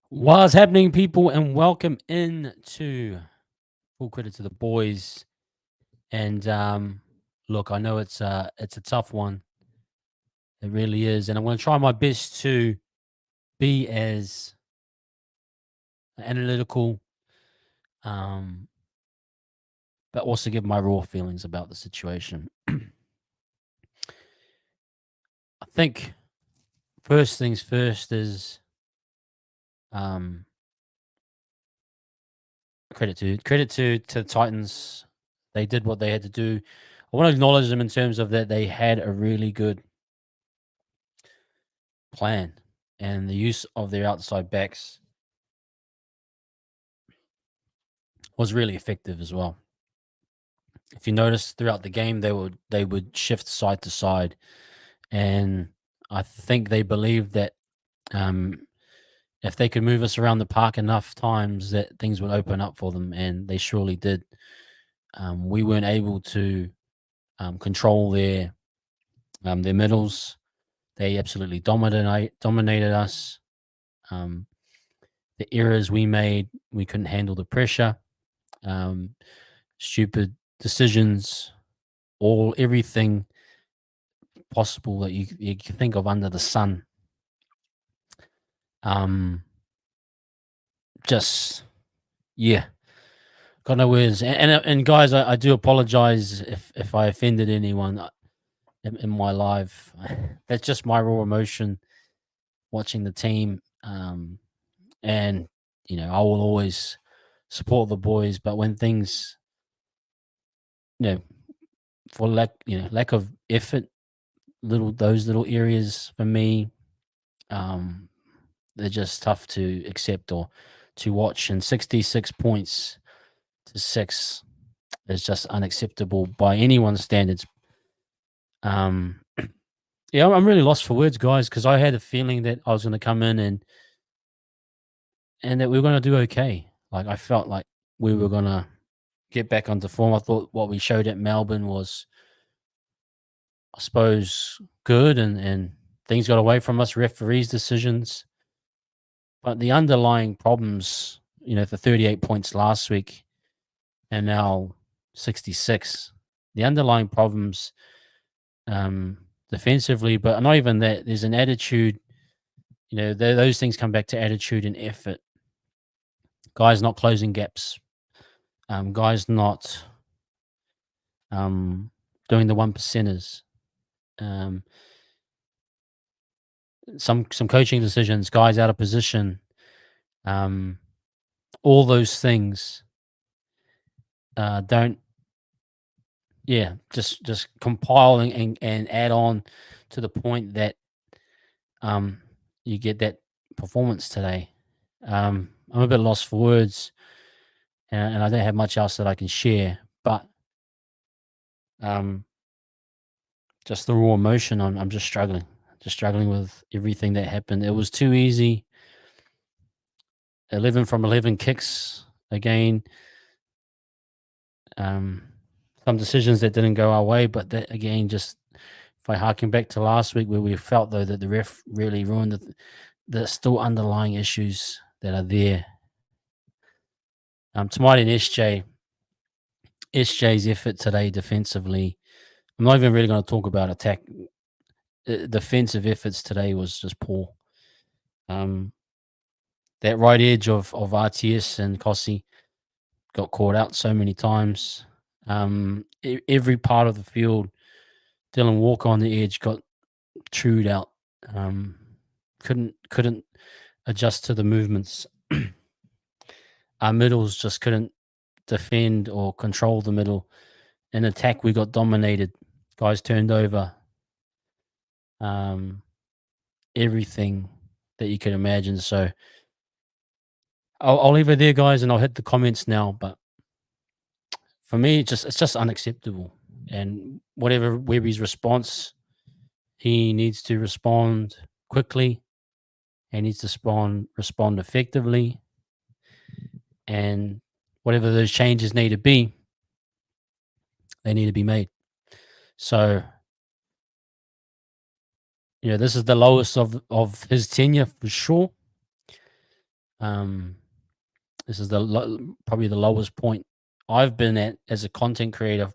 What's happening, people, and welcome in to Full Credit to the Boys. And look, I know it's a tough one. It really is, and I'm going to try my best to be as analytical, but also give my raw feelings about the situation. I think first things first is credit to the Titans. They did what they had to do. I want to acknowledge them in terms of that they had a really good plan, and the use of their outside backs was really effective as well. If you notice throughout the game, they would shift side to side, and I think they believed that if they could move us around the park enough times, that things would open up for them, and they surely did. We weren't able to control their middles. They absolutely dominated us. The errors we made, we couldn't handle the pressure. Stupid decisions, everything possible that you can think of under the sun. Just got no words. And guys, I do apologize if I offended anyone in my live. That's just my raw emotion watching the team. And I will always support the boys, but when things, for lack of effort, those little areas for me, they're just tough to accept or to watch. And 66 points to 6 is just unacceptable by anyone's standards. I'm really lost for words, guys, because I had a feeling that I was going to come in and that we were going to do okay. Like, I felt like we were going to get back onto form. I thought what we showed at Melbourne was, I suppose, good, and things got away from us, referees' decisions. But the underlying problems, the 38 points last week and now 66, the underlying problems defensively, but not even that, there's an attitude, those things come back to attitude and effort. Guys not closing gaps, guys not doing the 1%ers, some coaching decisions, guys out of position, all those things just compile and add on to the point that you get that performance today. I'm a bit lost for words, and I don't have much else that I can share, but just the raw emotion, I'm just struggling with everything that happened. It was too easy. 11 from 11 kicks again. Some decisions that didn't go our way, but that again, just if I harken back to last week where we felt though that the ref really ruined the still underlying issues that are there. Tamati and SJ's effort today defensively I'm not even really going to talk about attack. Defensive efforts today was just poor. Um, that right edge of RTS and Kossi got caught out so many times. Every part of the field, Dylan Walker on the edge got chewed out. Um, couldn't adjust to the movements. Our middles just couldn't defend or control the middle. In attack, we got dominated. Guys turned over. Um, everything that you could imagine. So I'll leave it there, guys, and I'll hit the comments now. But for me, it's just unacceptable. And whatever Webby's response, he needs to respond quickly. He needs to respond effectively, and whatever those changes need to be, they need to be made. So, this is the lowest of his tenure for sure. This is probably the lowest point I've been at as a content creator.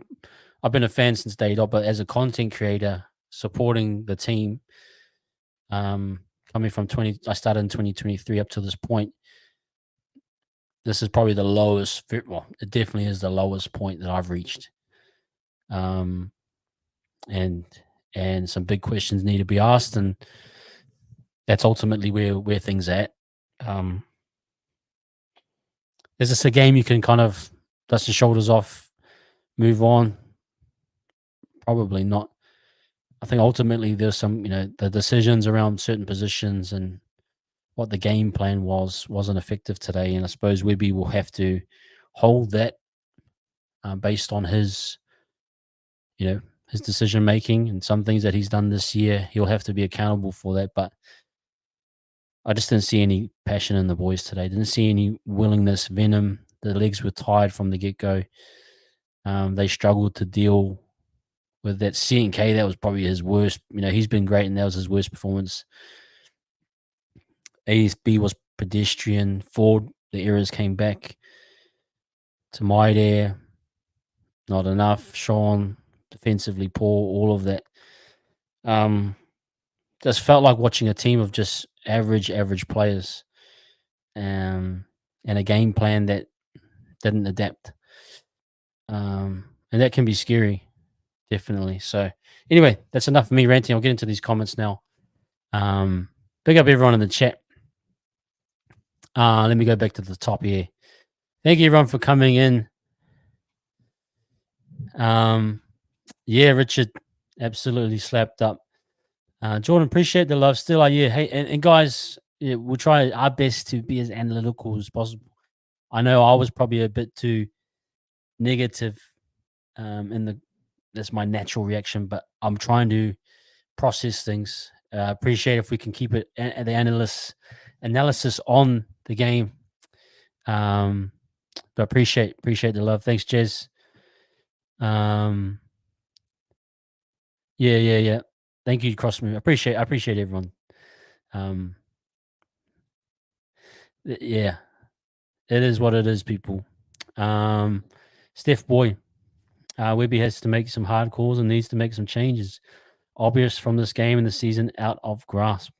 I've been a fan since day dot, but as a content creator supporting the team, coming from I started in 2023 up to this point. This is probably the lowest. Well, it definitely is the lowest point that I've reached. And some big questions need to be asked, and that's ultimately where things are at. Is this a game you can kind of dust your shoulders off, move on? Probably not. I think ultimately there's some, the decisions around certain positions and what the game plan wasn't effective today, and I suppose Webby will have to hold that based on his, his decision making and some things that he's done this year. He'll have to be accountable for that, but I just didn't see any passion in the boys today. Didn't see any willingness, venom. The legs were tired from the get go. They struggled to deal with that C&K. That was probably his worst. He's been great, and that was his worst performance. ASB was pedestrian. Ford, the errors came back. To my there, not enough. Sean, defensively poor. All of that. Just felt like watching a team of just average players, and a game plan that didn't adapt. And that can be scary, definitely. So anyway, that's enough of me ranting. I'll get into these comments now. Big up everyone in the chat. Let me go back to the top here. Thank you everyone for coming in. Yeah, Richard, absolutely slapped up. Jordan, appreciate the love still. Yeah, hey, and guys, we'll try our best to be as analytical as possible. I know I was probably a bit too negative that's my natural reaction, but I'm trying to process things. Appreciate if we can keep it the analysis on the game. But appreciate the love. Thanks, Jez. Yeah. Thank you, Crossmove. I appreciate everyone. Yeah, it is what it is, people. Steph Boy, Webby has to make some hard calls and needs to make some changes. Obvious from this game and the season out of grasp.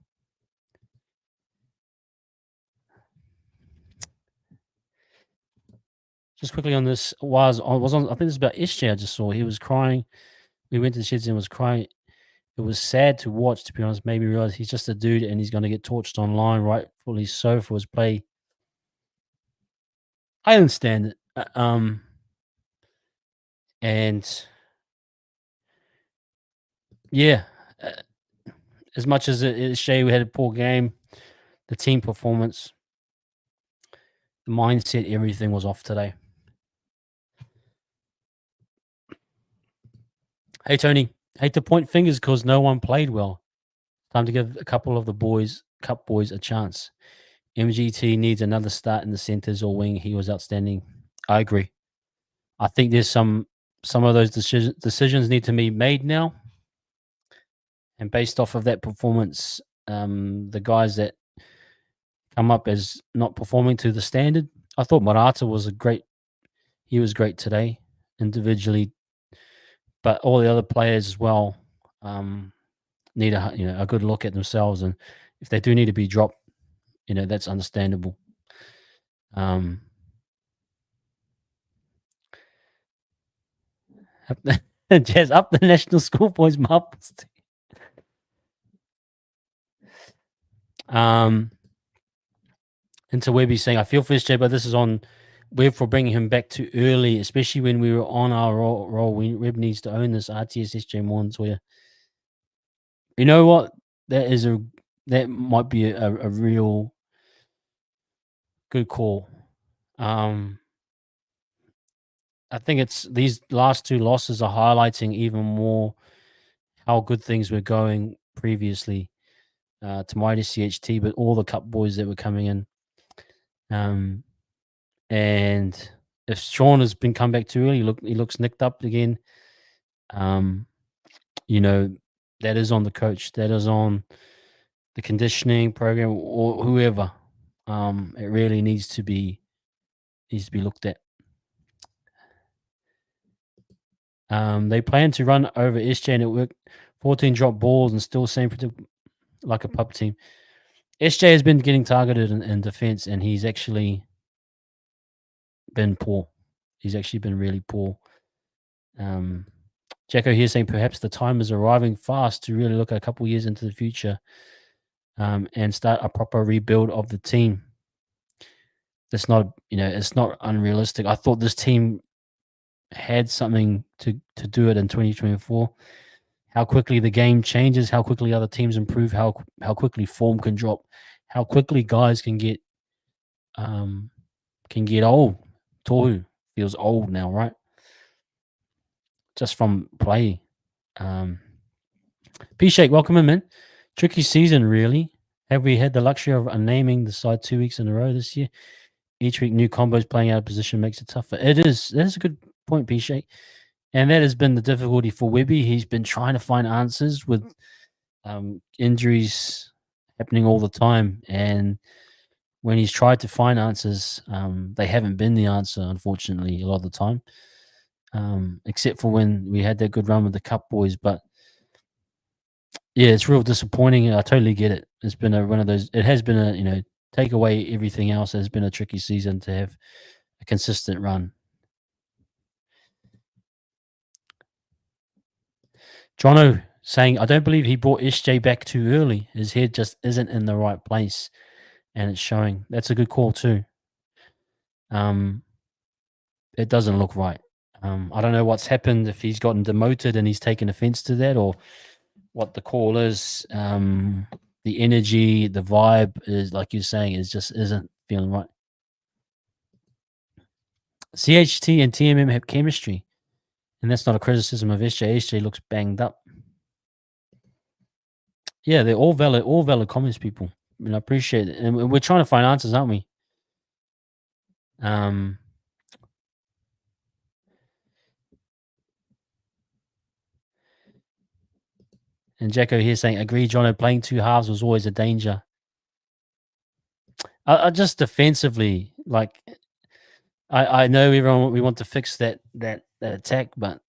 Just quickly on this, I think this is about SJ. I just saw he was crying. We went to the sheds and was crying. It was sad to watch, to be honest. Made me realize he's just a dude and he's going to get torched online, rightfully so, for his play. I understand it. And yeah, as much as Shea, we had a poor game, the team performance, the mindset, everything was off today. Hey, Tony, hate to point fingers because no one played well. Time to give a couple of the cup boys a chance. MGT needs another start in the centers or wing. He was outstanding. I agree. I think there's some of those decisions need to be made now. And based off of that performance, the guys that come up as not performing to the standard, I thought Marata was he was great today. Individually but all the other players as well need a good look at themselves, and if they do need to be dropped, that's understandable. Um, Jazz up the national schoolboys marbles. Um, Into Webby saying, I feel for this, Jay, but this is on Webb for bringing him back too early, especially when we were on our roll. Webb needs to own this RTS SJ Morns where you know what? That might be a real good call. I think it's these last two losses are highlighting even more how good things were going previously to Mighty CHT, but all the cup boys that were coming in. And if Sean has been come back too early, he looks nicked up again. Um, you know, that is on the coach, that is on the conditioning program or whoever. It really needs to be looked at. They plan to run over SJ and it worked. 14 drop balls and still same like a pup team. SJ has been getting targeted in defense and he's actually been poor. He's actually been really poor. Jacko here saying perhaps the time is arriving fast to really look a couple years into the future and start a proper rebuild of the team. It's not, it's not unrealistic. I thought this team had something to do it in 2024. How quickly the game changes, how quickly other teams improve, how quickly form can drop, how quickly guys can get old. Tohu feels old now, right? Just from play. P-Shake, welcome in, man. Tricky season, really. Have we had the luxury of naming the side 2 weeks in a row this year? Each week, new combos playing out of position makes it tougher. It is. That is a good point, P-Shake. And that has been the difficulty for Webby. He's been trying to find answers with injuries happening all the time. And when he's tried to find answers, they haven't been the answer, unfortunately, a lot of the time. Except for when we had that good run with the Cup boys. But yeah, it's real disappointing. I totally get it. It's been one of those. It has been take away everything else. It's been a tricky season to have a consistent run. Jono saying, I don't believe he brought SJ back too early. His head just isn't in the right place, and it's showing. That's a good call too. It doesn't look right. I don't know what's happened, if he's gotten demoted and he's taken offense to that, or what the call is. The energy, the vibe is like you're saying, is just isn't feeling right. CHT and TMM have chemistry, and that's not a criticism of SJ. SJ looks banged up. Yeah, they're all valid comments, people. I mean, I appreciate it, and we're trying to find answers, aren't we? And Jacko here saying, agree, Jono, playing two halves was always a danger. I just defensively, like, I know everyone, we want to fix that attack, but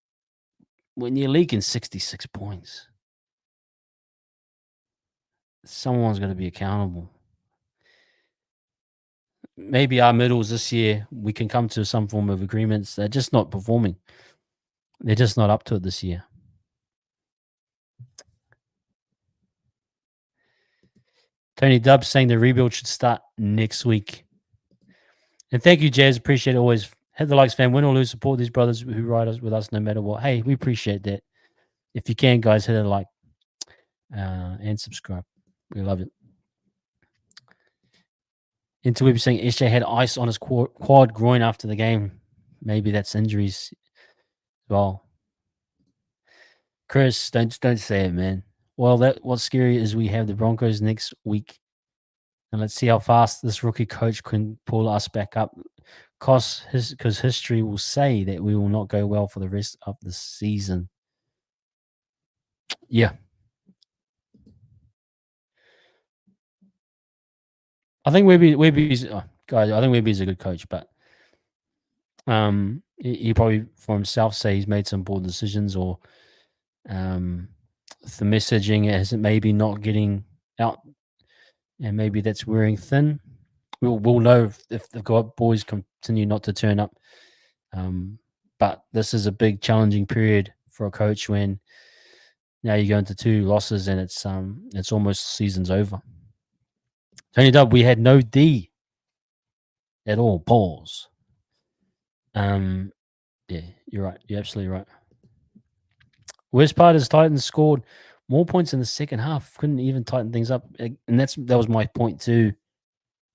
when you're leaking 66 points, someone's going to be accountable. Maybe our middles this year, we can come to some form of agreements. They're just not performing. They're just not up to it this year. Tony Dubbs saying the rebuild should start next week. And thank you, Jazz. Appreciate it always. Hit the likes, fam. Win or lose, support these brothers who ride us with us no matter what. Hey, we appreciate that. If you can, guys, hit a like and subscribe. We love it. Into Webby saying SJ had ice on his quad groin after the game. Maybe that's injuries as well. Chris, don't say it, man. Well, what's scary is we have the Broncos next week, and let's see how fast this rookie coach can pull us back up. Because history will say that we will not go well for the rest of the season. Yeah, I think Webby's guys. I think Webby's a good coach, but He probably for himself say he's made some poor decisions, or um, the messaging isn't maybe not getting out, and maybe that's wearing thin. We'll know if the boys continue not to turn up. But this is a big challenging period for a coach when now you go into 2 losses and it's almost season's over. Tony Dub, we had no D at all. Balls. Yeah, you're right. You're absolutely right. Worst part is Titans scored more points in the second half. Couldn't even tighten things up, and that was my point too.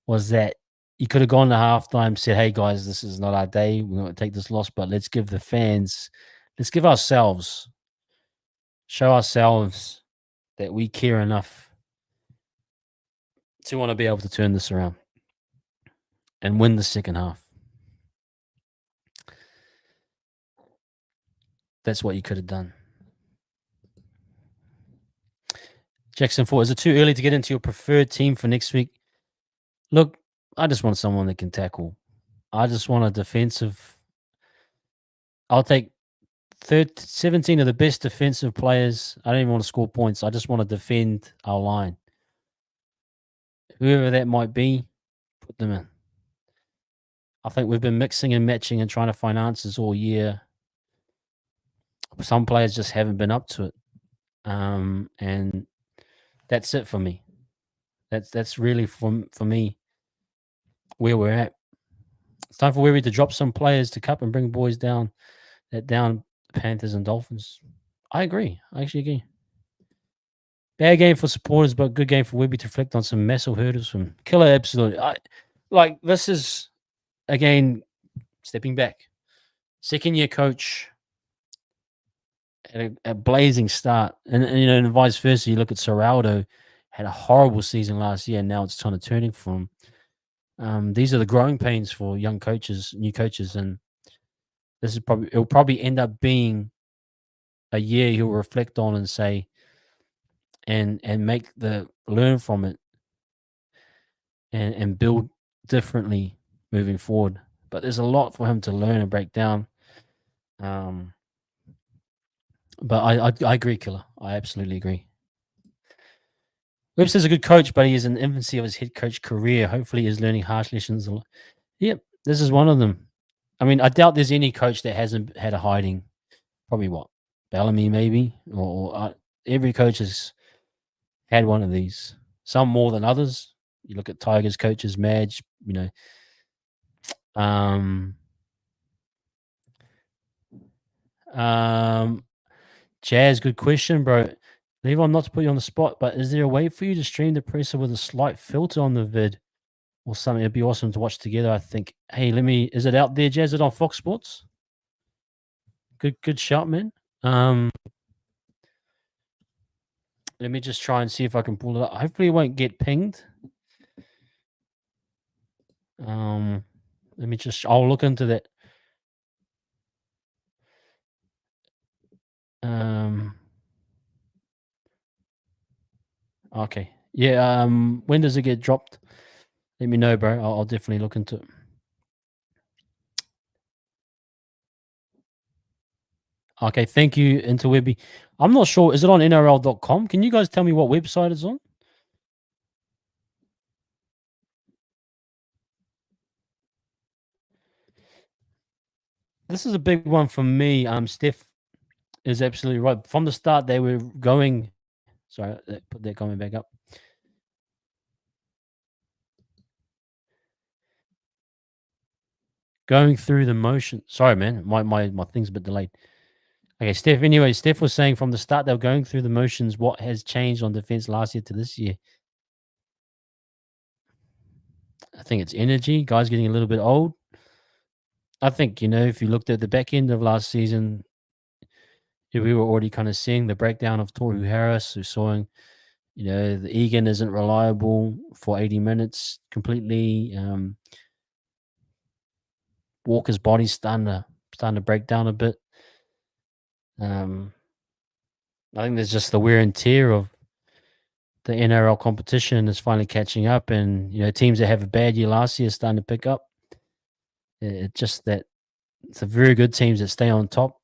Was that you could have gone to halftime, said, "Hey guys, this is not our day. We're going to take this loss, but let's give the fans, let's give ourselves, show ourselves that we care enough to want to be able to turn this around and win the second half." That's what you could have done. Jackson 4, is it too early to get into your preferred team for next week? Look, I just want someone that can tackle. I just want a defensive. I'll take 17 of the best defensive players. I don't even want to score points. I just want to defend our line. Whoever that might be, put them in. I think we've been mixing and matching and trying to find answers all year. Some players just haven't been up to it. And that's it for me. That's really for me where we're at. It's time for Weary to drop some players to cup and bring boys down Panthers and Dolphins. I agree. I actually agree. Bad game for supporters, but good game for Webby to reflect on some massive hurdles from Killer. Absolutely. This is, again, stepping back. Second year coach at a blazing start. And and vice versa, you look at Serraldo, had a horrible season last year, and now it's kind of turning for him. These are the growing pains for young coaches, new coaches, and it'll probably end up being a year he'll reflect on and say, and learn from it and build differently moving forward. But there's a lot for him to learn and break down. But I agree, Killer. I absolutely agree. Webster's a good coach, but he is in the infancy of his head coach career. Hopefully, he's learning harsh lessons. Yep, this is one of them. I mean, I doubt there's any coach that hasn't had a hiding. Probably what? Bellamy, maybe? Or every coach has had one of these. Some more than others. You look at Tigers coaches, Madge, Jazz, good question, bro. Leave not to put you on the spot, but is there a way for you to stream the presser with a slight filter on the vid or something? It'd be awesome to watch together, I think. Hey, is it out there, Jazz? Is it on Fox Sports? Good shout, man. Let me just try and see if I can pull it up. Hopefully it won't get pinged. I'll look into that. Okay. Yeah, when does it get dropped? Let me know, bro. I'll definitely look into it. Okay, thank you, Interwebby. I'm not sure. Is it on NRL.com? Can you guys tell me what website it's on? This is a big one for me. Steph is absolutely right. From the start, they were going. Sorry, put that comment back up. Going through the motion. Sorry, man. My thing's a bit delayed. Okay, Steph. Anyway, Steph was saying from the start they were going through the motions. What has changed on defense last year to this year? I think it's energy. Guys getting a little bit old. I think, if you looked at the back end of last season, we were already kind of seeing the breakdown of Toru Harris, who's showing, the Egan isn't reliable for 80 minutes completely. Walker's body's starting to break down a bit. I think there's just the wear and tear of the NRL competition is finally catching up, and teams that have a bad year last year are starting to pick up. It's just that It's the very good teams that stay on top.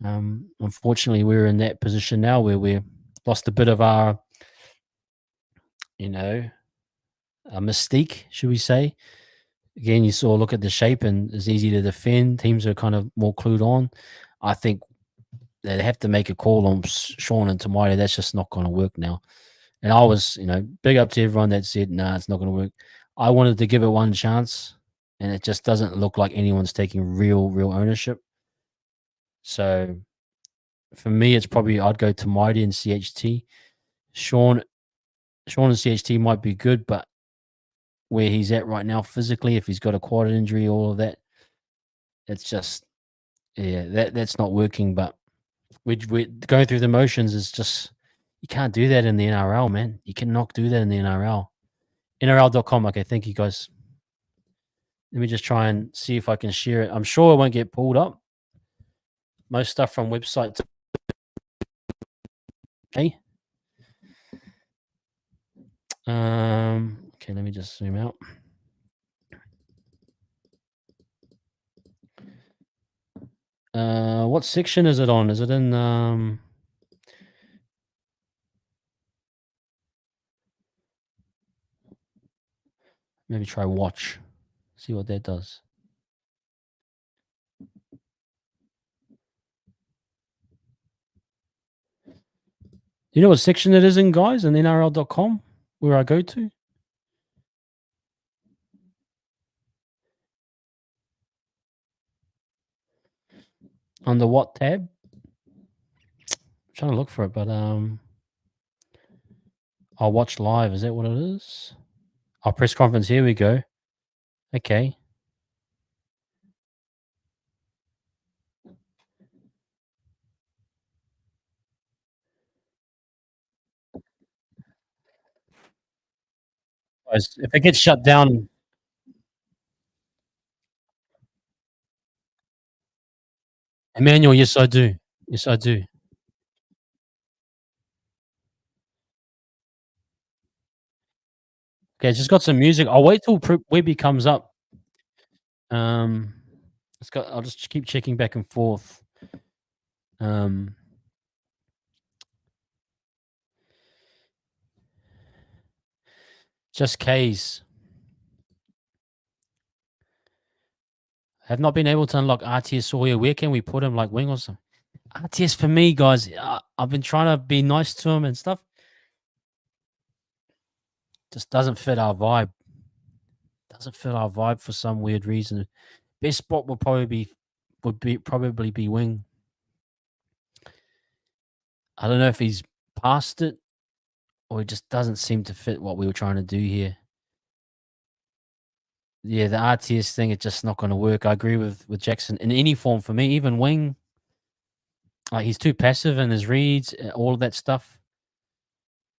Unfortunately, we're in that position now where we've lost a bit of our, you know, our mystique, should we say? Again, you saw look at the shape and it's easy to defend. Teams are kind of more clued on. I think they have to make a call on Sean and Tamari. That's just not going to work now. And I was, big up to everyone that said, nah, it's not going to work. I wanted to give it one chance, and it just doesn't look like anyone's taking real ownership. So for me, it's probably I'd go to Mighty and CHT. Sean, Sean and CHT might be good, but where he's at right now physically, if he's got a quad injury, all of that, it's just that's not working. But we going through the motions is just you can't do that in the NRL, man. You cannot do that in the NRL. NRL.com. Okay, thank you guys. Let me just try and see if I can share it. I'm sure it won't get pulled up. Most stuff from websites. Okay. Okay, let me just zoom out. What section is it on? Is it in maybe try watch. See what that does. You know what section it is in, guys, in NRL.com where I go to? Under what tab? I'm trying to look for it, but I'll watch live. Is that what it is? Our press conference. Here we go. Okay. Guys, if it gets shut down, Emmanuel, yes, I do. Yes, I do. Okay, it's just got some music. I'll wait till Webby comes up. Um, it's got. I'll just keep checking back and forth. Um, just K's. Have not been able to unlock RTS Sawyer. Where can we put him? Like wing or something? RTS for me, guys. I've been trying to be nice to him and stuff. Just doesn't fit our vibe. Doesn't fit our vibe for some weird reason. Best spot would probably be wing. I don't know if he's past it or it just doesn't seem to fit what we were trying to do here. Yeah, the RTS thing, it's just not going to work. I agree with Jackson in any form for me, even wing. Like he's too passive in his reads, all of that stuff.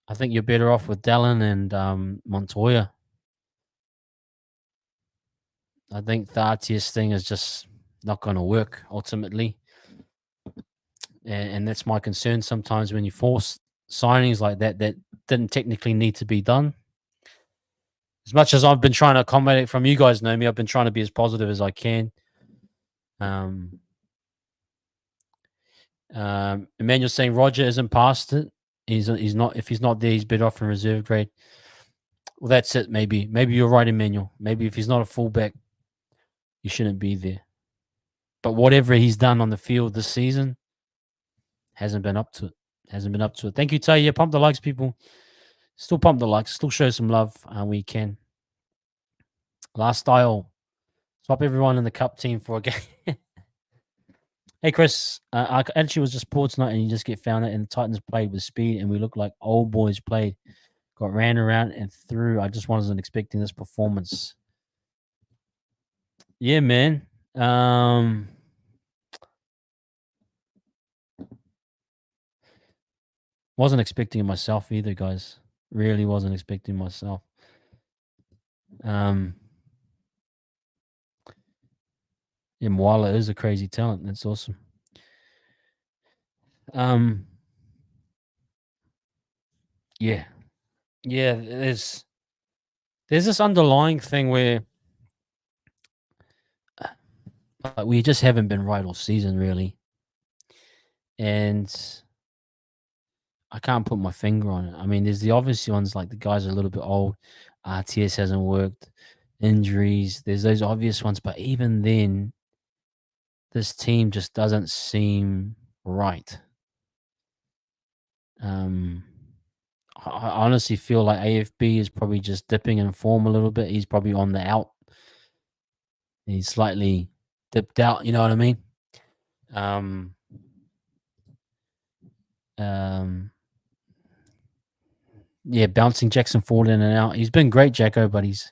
I think you're better off with Dallin and Montoya. I think the RTS thing is just not going to work ultimately, and that's my concern. Sometimes when you force signings like that that didn't technically need to be done. As much as I've been trying to accommodate from you guys know me, I've been trying to be as positive as I can. Um, Emmanuel's saying Roger isn't past it. He's not. If he's not there, he's better off in reserve grade. Well, that's it. Maybe you're right, Emmanuel. Maybe if he's not a fullback, he shouldn't be there. But whatever he's done on the field this season hasn't been up to it. Hasn't been up to it. Thank you, Tay. Yeah, pump the likes, people. Still pump the likes. Still show some love. We can. Last style. Swap everyone in the cup team for a game. Hey, Chris. Our attitude was just poor tonight, and you just get found out. And the Titans played with speed, and we looked like old boys played. Got ran around and through. I just wasn't expecting this performance. Yeah, man. Wasn't expecting it myself either, guys. Really wasn't expecting myself. Yeah, Moala is a crazy talent. That's awesome. Yeah. Yeah, there's this underlying thing where Like, we just haven't been right all season, really. And I can't put my finger on it. I mean, there's the obvious ones, like the guys are a little bit old. RTS hasn't worked. Injuries. There's those obvious ones, but even then, this team just doesn't seem right. Um, I honestly feel like AFB is probably just dipping in form a little bit. He's probably on the out. He's slightly dipped out. You know what I mean? Um, um, yeah, bouncing Jackson Ford in and out. He's been great, Jacko, but it's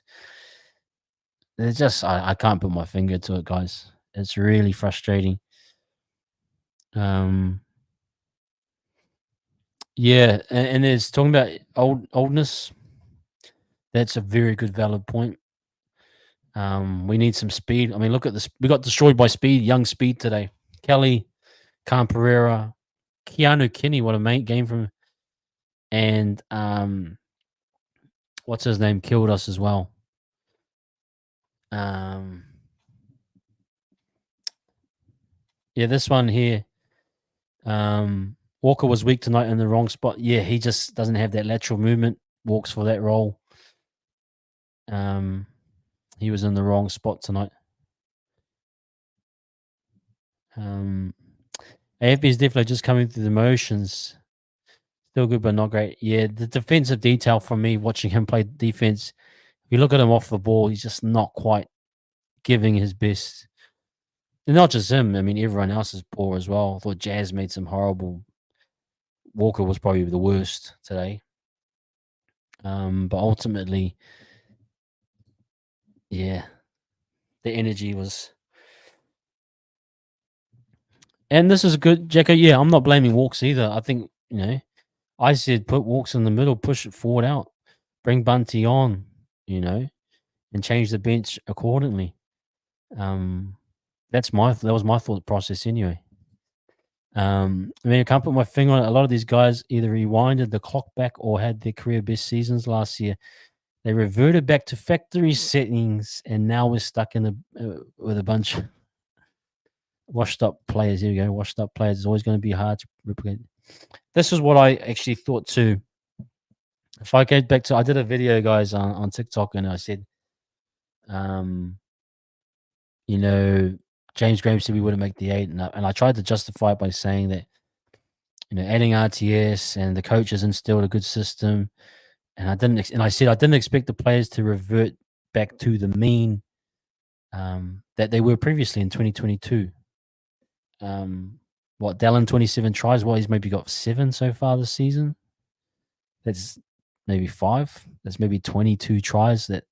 just I can't put my finger to it, guys. It's really frustrating. Um, yeah, and it's talking about oldness. That's a very good valid point. We need some speed. I mean, look at this. We got destroyed by speed, young speed today. Kelly, Khan Pereira, Keanu Kinney, what a mate game from, and what's his name, killed us as well. Um, yeah, this one here. Walker was weak tonight in the wrong spot. Yeah, he just doesn't have that lateral movement. Walks for that role. He was in the wrong spot tonight. AFB is definitely just coming through the motions. Still good, but not great. Yeah, the defensive detail from me watching him play defense. If you look at him off the ball, he's just not quite giving his best. And not just him. I mean, everyone else is poor as well. I thought Jazz made some horrible. Walker was probably the worst today. But ultimately, yeah, the energy was. And this is good, Jacko. Yeah, I'm not blaming Walks either. I think, I said put Walks in the middle, push it forward out, bring Bunty on, and change the bench accordingly. Um, that was my thought process anyway. I mean, I can't put my finger on it. A lot of these guys either rewinded the clock back or had their career best seasons last year. They reverted back to factory settings, and now we're stuck in with a bunch of washed up players. Here we go. Washed up players. It's always going to be hard to replicate. This is what I actually thought too. If I go back to, I did a video, guys, on TikTok, and I said, um, James Graham said we wouldn't make the 8, and I tried to justify it by saying that, adding RTS and the coaches instilled a good system, and I said I didn't expect the players to revert back to the mean that they were previously in 2022. What Dallin 27 tries? What, he's maybe got 7 so far this season. That's maybe 5. That's maybe 22 tries that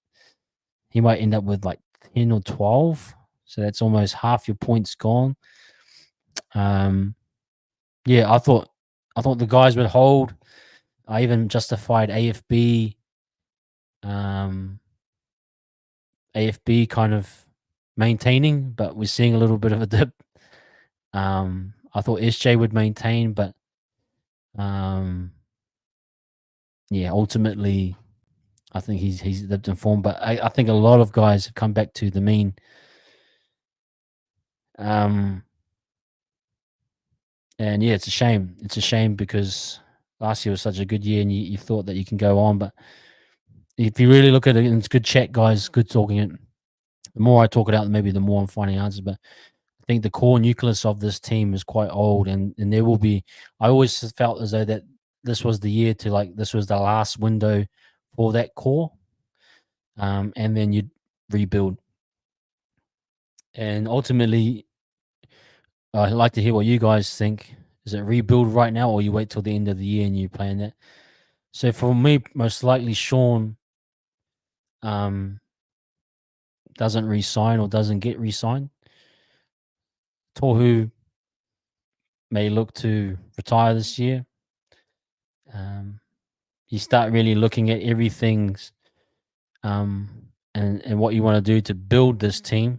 he might end up with like 10 or 12. So that's almost half your points gone. Yeah, I thought the guys would hold. I even justified AFB kind of maintaining, but we're seeing a little bit of a dip. I thought SJ would maintain, but yeah, ultimately, I think he's dipped in form. But I think a lot of guys have come back to the mean. And yeah, it's a shame. It's a shame because last year was such a good year, and you thought that you can go on. But if you really look at it, and it's good chat, guys, good talking it. The more I talk it out, maybe the more I'm finding answers. But I think the core nucleus of this team is quite old, and there will be. I always felt as though that this was the year to, like, this was the last window for that core, and then you'd rebuild. And ultimately, I'd like to hear what you guys think. Is it rebuild right now, or you wait till the end of the year and you plan that? So for me, most likely Sean doesn't re-sign or doesn't get re-signed. Tohu may look to retire this year. You start really looking at everything's and what you want to do to build this team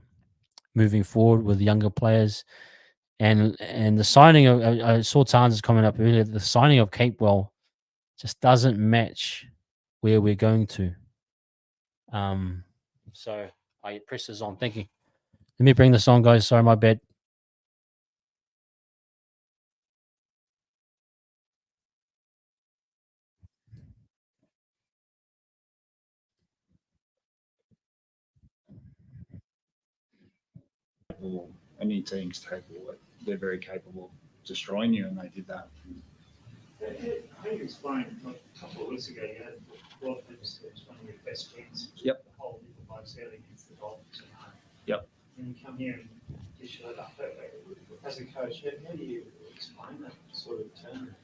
moving forward with younger players. And the signing of, I saw Tarns coming up earlier, the signing of Capewell just doesn't match where we're going to. So I press this on. Thank you. Let me bring this on, guys. Sorry, my bad. Any team's capable. They're very capable of destroying you, and they did that. How do you explain, like, a couple of weeks ago, you had a lot of people said it was one of your best wins. Yep. The whole Nickel Bikes out against the Dolphins at home. Yep. And you come here and you showed up. As a coach, how do you explain that sort of turn?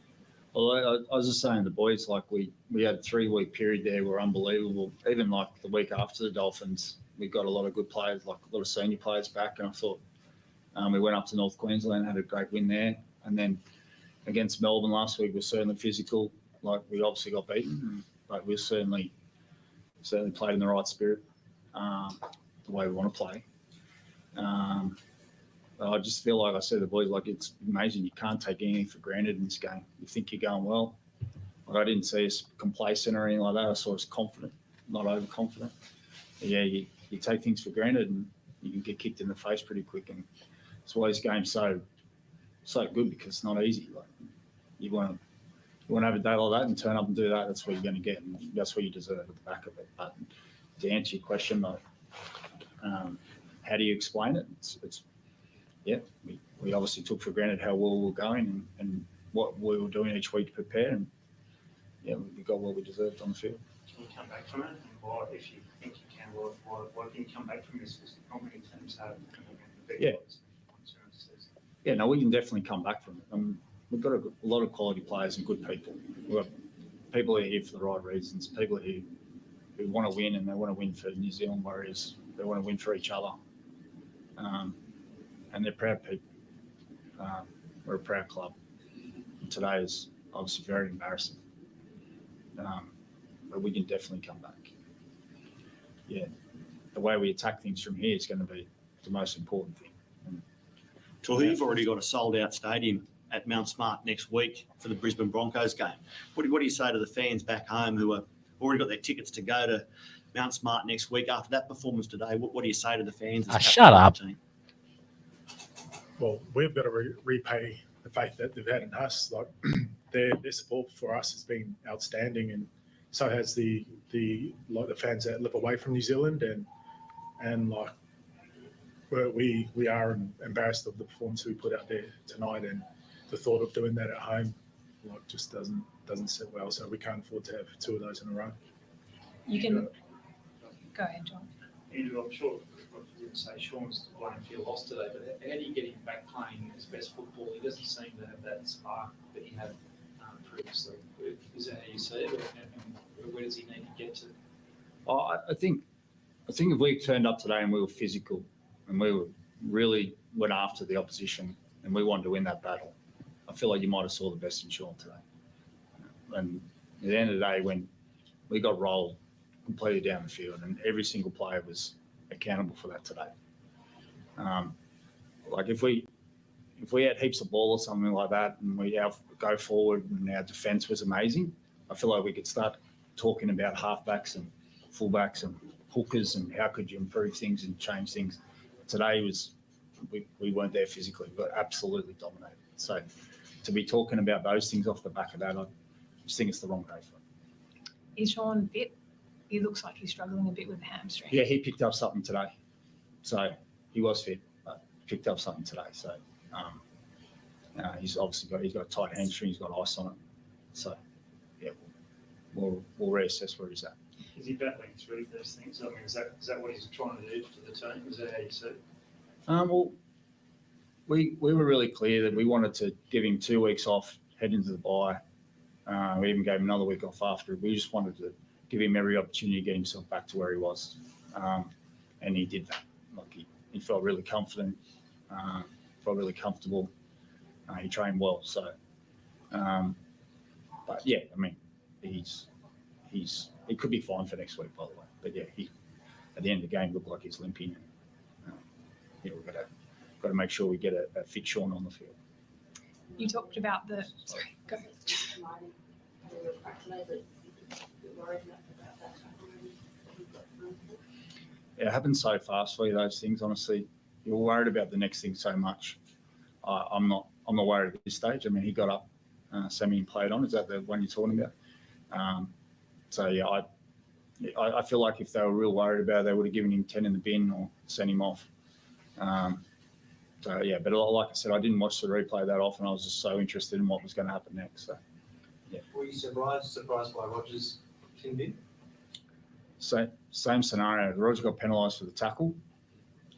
Well, I was just saying, the boys, like we had a 3-week period there were unbelievable. Even like the week after the Dolphins, we got a lot of good players, like a lot of senior players back. And I thought we went up to North Queensland, had a great win there. And then against Melbourne last week was certainly physical. Like we obviously got beaten, but we certainly played in the right spirit, the way we want to play. I just feel like I said to the boys, like it's amazing. You can't take anything for granted in this game. You think you're going well. Like I didn't see us complacent or anything like that. I saw us confident, not overconfident. But yeah, you take things for granted and you can get kicked in the face pretty quick. And that's why this game's so good, because it's not easy. Like you want to have a day like that and turn up and do that. That's what you're going to get, and that's what you deserve at the back of it. But to answer your question, like, how do you explain it? It's yeah, we obviously took for granted how well we were going and what we were doing each week to prepare, and yeah, we got what we deserved on the field. Can you come back from it? And why, if you think you can, why can you come back from this? Because not many teams have the big boys. Yeah, no, we can definitely come back from it. We've got a lot of quality players and good people. We've got people who are here for the right reasons, people who want to win, and they want to win for New Zealand Warriors. They want to win for each other. And they're proud people. We're a proud club. And today is obviously very embarrassing. But we can definitely come back. Yeah, the way we attack things from here is going to be the most important thing. You've already got a sold-out stadium at Mount Smart next week for the Brisbane Broncos game. What do you say to the fans back home who have already got their tickets to go to Mount Smart next week after that performance today? What do you say to the fans? Shut up. Well, we've got to repay the faith that they've had in us. Like their support for us has been outstanding, and so has the fans that live away from New Zealand, and like we are embarrassed of the performance we put out there tonight, and the thought of doing that at home like just doesn't sit well. So we can't afford to have 2 of those in a row. You can go ahead, John. Andrew, I'm sure you would say Sean's to blame for your loss today, but how do you get him back playing his best football? He doesn't seem to have that spark that he had previously. Is that how you see it, or where does he need to get to? I think if we turned up today and we were physical and we really went after the opposition and we wanted to win that battle, I feel like you might have saw the best in Sean today. And at the end of the day, when we got rolled completely down the field, and every single player was accountable for that today. Like if we had heaps of ball or something like that, and we go forward and our defence was amazing, I feel like we could start talking about halfbacks and fullbacks and hookers and how could you improve things and change things. Today we weren't there physically, but absolutely dominated. So to be talking about those things off the back of that, I just think it's the wrong day for him. Is Sean fit? He looks like he's struggling a bit with the hamstring. Yeah, he picked up something today. So he was fit, but picked up something today. So he's obviously got a tight hamstring, he's got ice on it. So yeah, we'll reassess where he's at. Is he battling through those things? I mean, is that what he's trying to do for the team? Is that how you see it? Well, we were really clear that we wanted to give him 2 weeks off, head into the bye. We even gave him another week off after. We just wanted to give him every opportunity to get himself back to where he was. And he did that. Like he felt really confident, felt really comfortable. He trained well. So, but yeah, I mean, he could be fine for next week, by the way. But yeah, he at the end of the game looked like he's limping. Yeah, we've got to make sure we get a fit Sean on the field. You talked about the. Sorry, go ahead. Yeah, it happens so fast for you, those things, honestly. you're worried about the next thing so much. I'm not worried at this stage. I mean, he got up, Sammy, and played on. Is that the one you're talking about? So yeah, I feel like if they were real worried about it, they would have given him 10 in the bin or sent him off. So yeah, but like I said, I didn't watch the replay that often. I was just so interested in what was going to happen next. So yeah. Were you surprised by Rogers' tin bin? So same scenario. Roger got penalised for the tackle,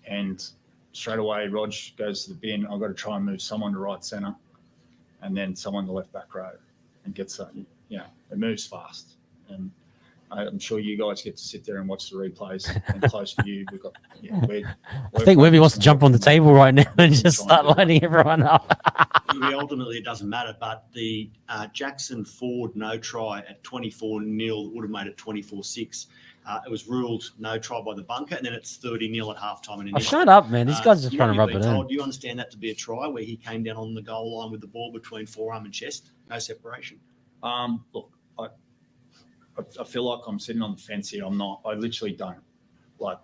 and straight away Rog goes to the bin. I've got to try and move someone to right centre, and then someone to left back row, and gets that. You know, it moves fast, and I'm sure you guys get to sit there and watch the replays and close view. We've got. Yeah, I think Webby wants to jump on the table right now and just start lighting everyone up. Ultimately, it doesn't matter, but the Jackson Ford no try at 24-0 would have made it 24-6. It was ruled no try by the bunker, and then it's 30-0 at halftime. Oh, shut up, man. These guys are just trying to rub it in. Do you understand that to be a try where he came down on the goal line with the ball between forearm and chest? No separation? Look, I feel like I'm sitting on the fence here. I'm not. I literally don't. Like,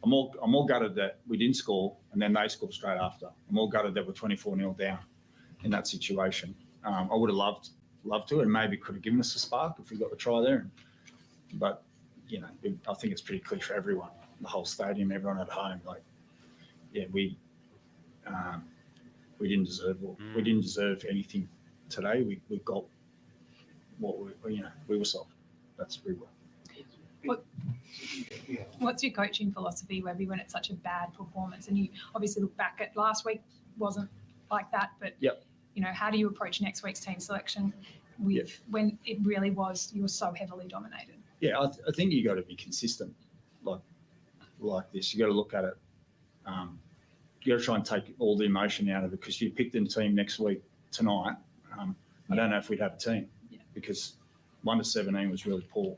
I'm all gutted that we didn't score and then they scored straight after. I'm all gutted that we're 24-0 down in that situation. I would have loved to, and maybe could have given us a spark if we got the try there. But you know, I think it's pretty clear for everyone, the whole stadium, everyone at home. Like, yeah, we didn't deserve anything today. We got what we were soft. That's pretty well. What's your coaching philosophy, Webby, when it's such a bad performance? And you obviously look back at last week, wasn't like that, but Yep. you know, how do you approach next week's team selection with when it really was, you were so heavily dominated? Yeah, I think you got to be consistent, like this. You got to look at it. You got to try and take all the emotion out of it, because if you picked the team next week tonight, I don't know if we'd have a team, because 1-17 was really poor.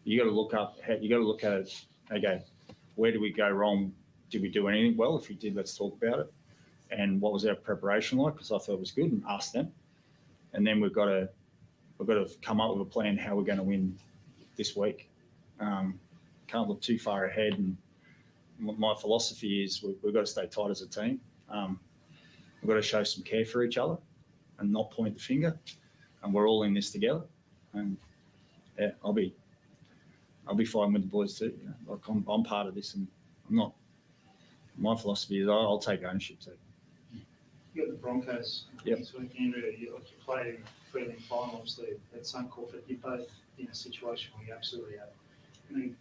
You got to look up. You got to look at it. Okay, where did we go wrong? Did we do anything well? If we did, let's talk about it. And what was our preparation like? Because I thought it was good, and ask them. And then we've got to come up with a plan how we're going to win this week. Can't look too far ahead. And my philosophy is we've got to stay tight as a team. We've got to show some care for each other and not point the finger. And we're all in this together. And yeah, I'll be fine with the boys too. You know, like I'm part of this, and I'm not. My philosophy is I'll take ownership too. You got the Broncos this week, Andrew. You played in the prelim final, obviously at Suncorp, but you're both in a situation where you absolutely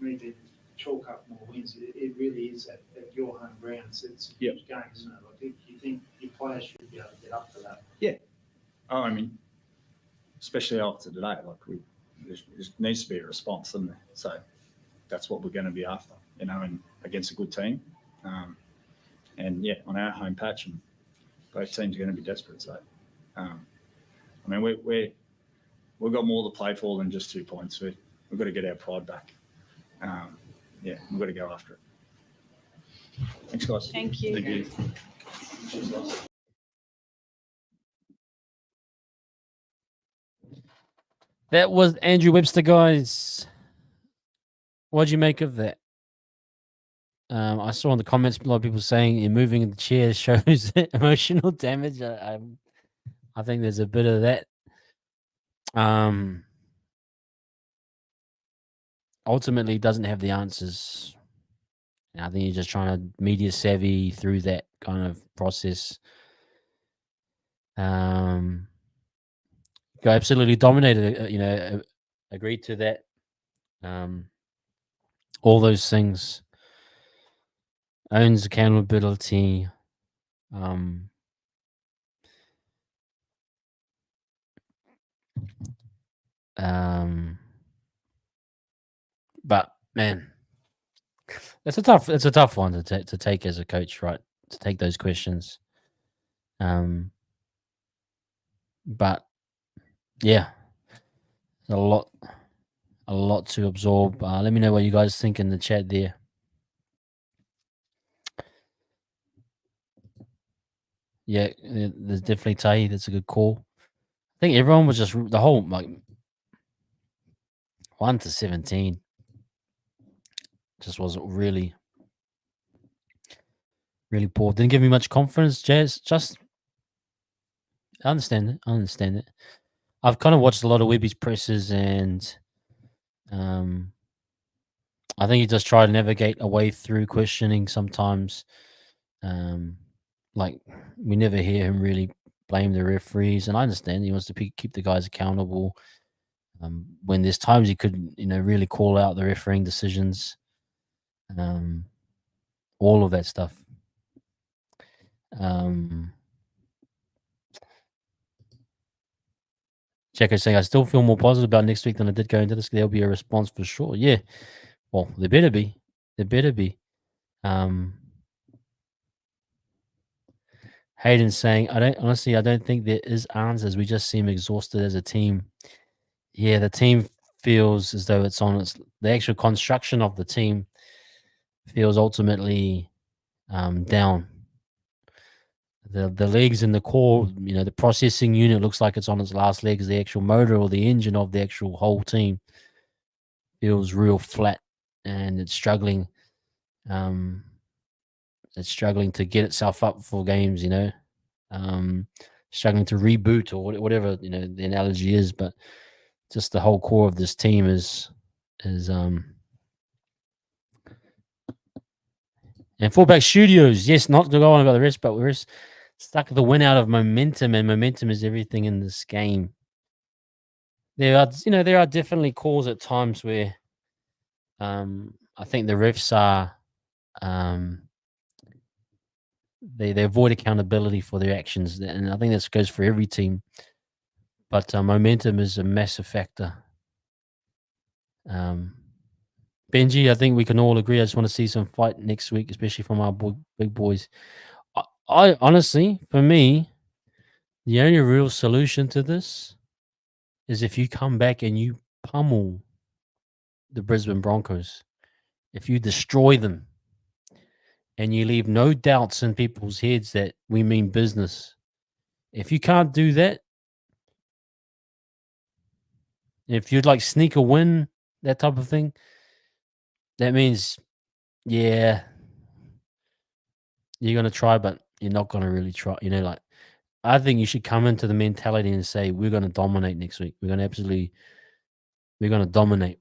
need to chalk up more wins. It really is at your home ground. It's a huge game, isn't it? Like, you think your players should be able to get up to that? Yeah. Oh, I mean, especially after today, like there needs to be a response, doesn't there? So that's what we're going to be after, you know, and against a good team, and yeah, on our home patch, and both teams are going to be desperate. So, I mean, we've got more to play for than just 2 points. We've got to get our pride back. Yeah, we've got to go after it. Thanks, guys. Thank you. Thank you. Cheers, guys. That was Andrew Webster, guys. What'd you make of that? I saw in the comments a lot of people saying moving in the chair shows emotional damage. I think there's a bit of that. Ultimately, doesn't have the answers. I think you're just trying to media savvy through that kind of process. Go absolutely dominated. You know, agreed to that. All those things. Owns accountability. But man, it's a tough one to take as a coach, right? To take those questions. But yeah, a lot to absorb. Let me know what you guys think in the chat there. Yeah, there's definitely Tahi. That's a good call. I think everyone was just the whole like 1-17 just wasn't really Really poor. Didn't give me much confidence, Jazz. Just I understand it. I understand it. I've kind of watched a lot of Webby's presses, and I think he does try to navigate a way through questioning sometimes. Like we never hear him really blame the referees, and I understand he wants to keep the guys accountable. When there's times he could, really call out the refereeing decisions, all of that stuff. Checo saying, I still feel more positive about next week than I did going into this. There'll be a response for sure. Yeah. Well, there better be. There better be. Hayden saying, I don't think there is answers. We just seem exhausted as a team. Yeah, the team feels as though it's on the actual construction of the team feels ultimately down. The legs and the core, the processing unit looks like it's on its last legs. The actual motor or the engine of the actual whole team feels real flat, and it's struggling. It's struggling to get itself up for games, struggling to reboot or whatever the analogy is. But just the whole core of this team is and fullback studios. Yes, not to go on about the rest, but we're stuck the win out of momentum, and momentum is everything in this game. There are definitely calls at times where I think the refs are they avoid accountability for their actions, and I think this goes for every team. But momentum is a massive factor. Benji, I think we can all agree. I just want to see some fight next week, especially from our big boys. I honestly, for me, the only real solution to this is if you come back and you pummel the Brisbane Broncos, if you destroy them, and you leave no doubts in people's heads that we mean business. If you can't do that, if you'd like sneak a win, that type of thing, that means, yeah, you're going to try, but you're not going to really try. I think you should come into the mentality and say, we're going to dominate next week. We're going to dominate.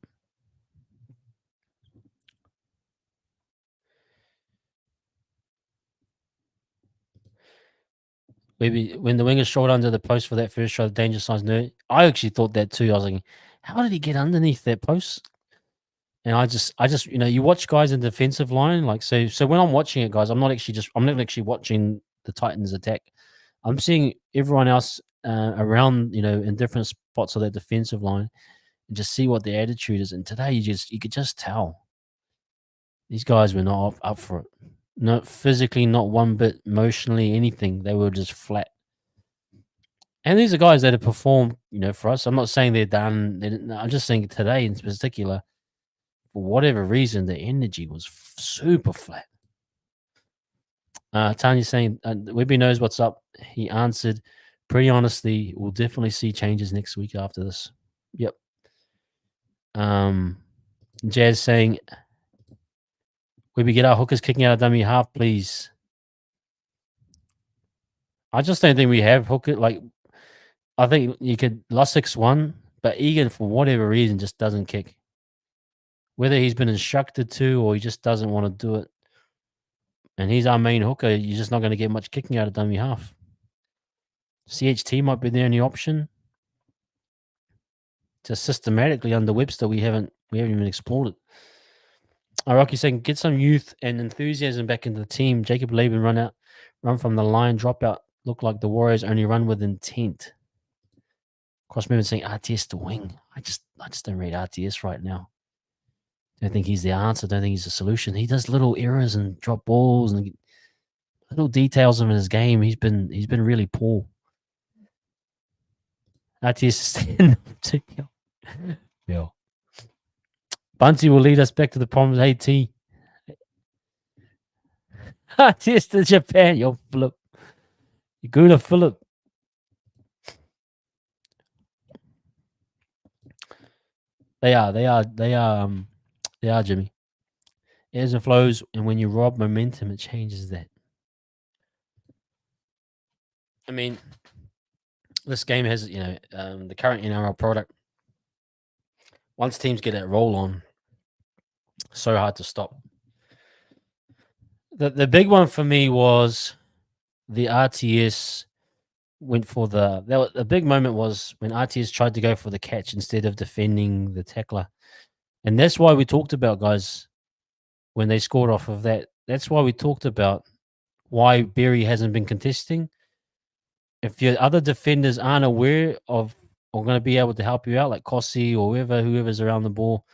Maybe when the winger strolled under the post for that first try, the danger signs. No, I actually thought that too. I was like, how did he get underneath that post? And I just, you watch guys in the defensive line, like so when I'm watching it, guys, I'm not actually watching the Titans attack. I'm seeing everyone else around, in different spots of that defensive line, and just see what their attitude is. And today, you could just tell these guys were not up for it. Not physically, not one bit, emotionally, anything. They were just flat. And these are guys that have performed, for us. I'm not saying they're done. I'm just saying today in particular, for whatever reason, the energy was super flat. Tanya's saying, Webby knows what's up. He answered, pretty honestly, we'll definitely see changes next week after this. Yep. Jazz saying, Webby, get our hookers kicking out of dummy half, please. I just don't think we have hooker. I think you could Lussick's one, but Egan, for whatever reason, just doesn't kick. Whether he's been instructed to or he just doesn't want to do it. And he's our main hooker. You're just not going to get much kicking out of dummy half. CHT might be the only option. Just systematically under Webster, we haven't even explored it. Rocky saying, get some youth and enthusiasm back into the team. Jacob Laban run from the line, drop out. Look like the Warriors only run with intent. Cross movement saying RTS to wing. I just don't read RTS right now. Don't think he's the answer. Don't think he's the solution. He does little errors and drop balls and little details of his game. He's been really poor. RTS is staying to yeah. Bunty will lead us back to the problems. Hey T. RTS to Japan. Yo, Philip. You're gonna Philip. They are, Jimmy. Ebbs and flows, and when you rob momentum, it changes that. I mean, this game has, the current NRL product. Once teams get that roll on, so hard to stop. The big one for me was the RTS went for the big moment was when RTS tried to go for the catch instead of defending the tackler. And that's why we talked about, guys, when they scored off of that. That's why we talked about why Berry hasn't been contesting. If your other defenders aren't aware of or going to be able to help you out, like Kossi or whoever's around the ball,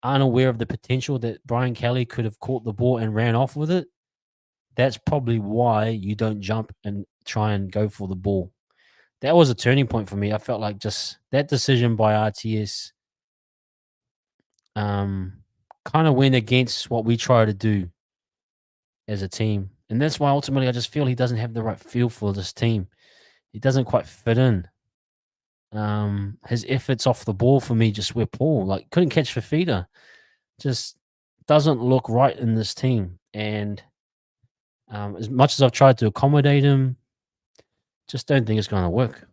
aren't aware of the potential that Brian Kelly could have caught the ball and ran off with it, that's probably why you don't jump and try and go for the ball. That was a turning point for me. I felt like just that decision by RTS kind of went against what we try to do as a team. And that's why ultimately I just feel he doesn't have the right feel for this team. He doesn't quite fit in. His efforts off the ball for me just were poor. Like couldn't catch Fafita. Just doesn't look right in this team. And as much as I've tried to accommodate him, just don't think it's going to work.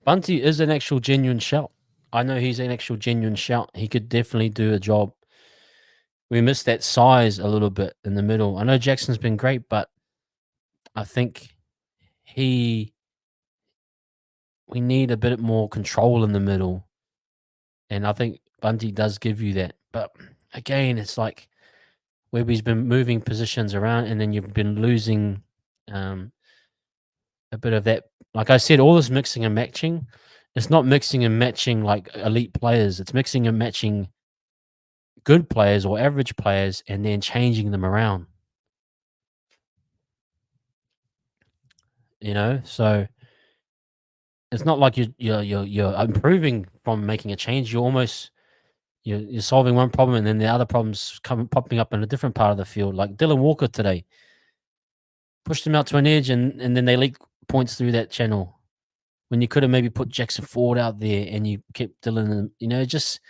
Bunty is an actual genuine shout. I know he's an actual genuine shout. He could definitely do a job. We missed that size a little bit in the middle. I know Jackson's been great, but I think we need a bit more control in the middle. And I think Bunty does give you that. But again, it's like Webby's been moving positions around and then you've been losing a bit of that. Like I said, all this mixing and matching, it's not mixing and matching like elite players. It's mixing and matching good players or average players and then changing them around. So it's not like you're improving from making a change. You're solving one problem and then the other problems popping up in a different part of the field. Like Dylan Walker today pushed him out to an edge and then they leaked points through that channel when you could have maybe put Jackson Ford out there and you kept Dylan. Just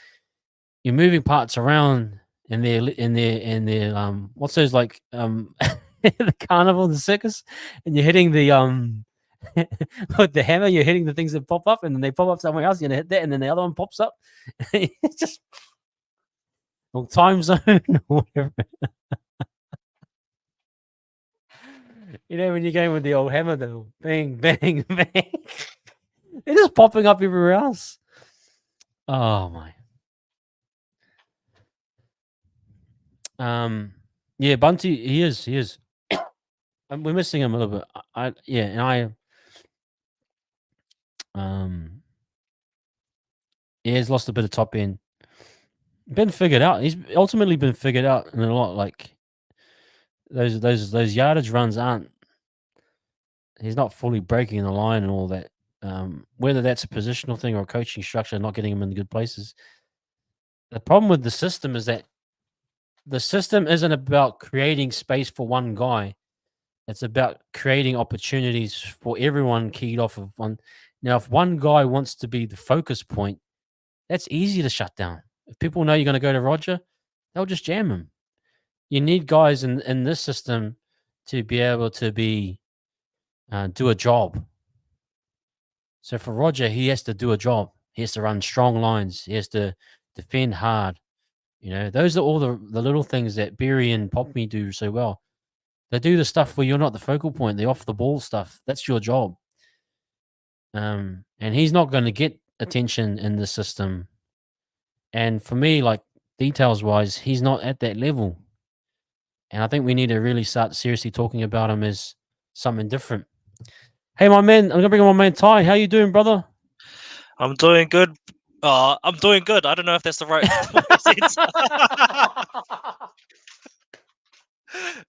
you're moving parts around and they're what's those like the carnival, the circus, and you're hitting the with the hammer, you're hitting the things that pop up and then they pop up somewhere else, you're gonna hit that and then the other one pops up. It's just time zone or whatever. When you're going with the old hammer though, bang, bang, bang. They're just popping up everywhere else. Oh my. Yeah, Bunty, he is. We're missing him a little bit. He's lost a bit of top end. Been figured out. He's ultimately been figured out in a lot. Like those yardage runs aren't. He's not fully breaking the line and all that. Whether that's a positional thing or a coaching structure, not getting him in the good places. The problem with the system is that the system isn't about creating space for one guy. It's about creating opportunities for everyone keyed off of one. Now, if one guy wants to be the focus point, that's easy to shut down. If people know you're going to go to Roger, they'll just jam him. You need guys in this system to be able to do a job. So for Roger, he has to do a job. He has to run strong lines. He has to defend hard. Those are all the little things that Berry and Popme do so well. They do the stuff where you're not the focal point, the off the ball stuff. That's your job. And he's not going to get attention in the system. And for me, like details wise, he's not at that level. And I think we need to really start seriously talking about him as something different. Hey, my man, I'm going to bring on my man Ty. How you doing, brother? I'm doing good. I'm doing good. I don't know if that's the right.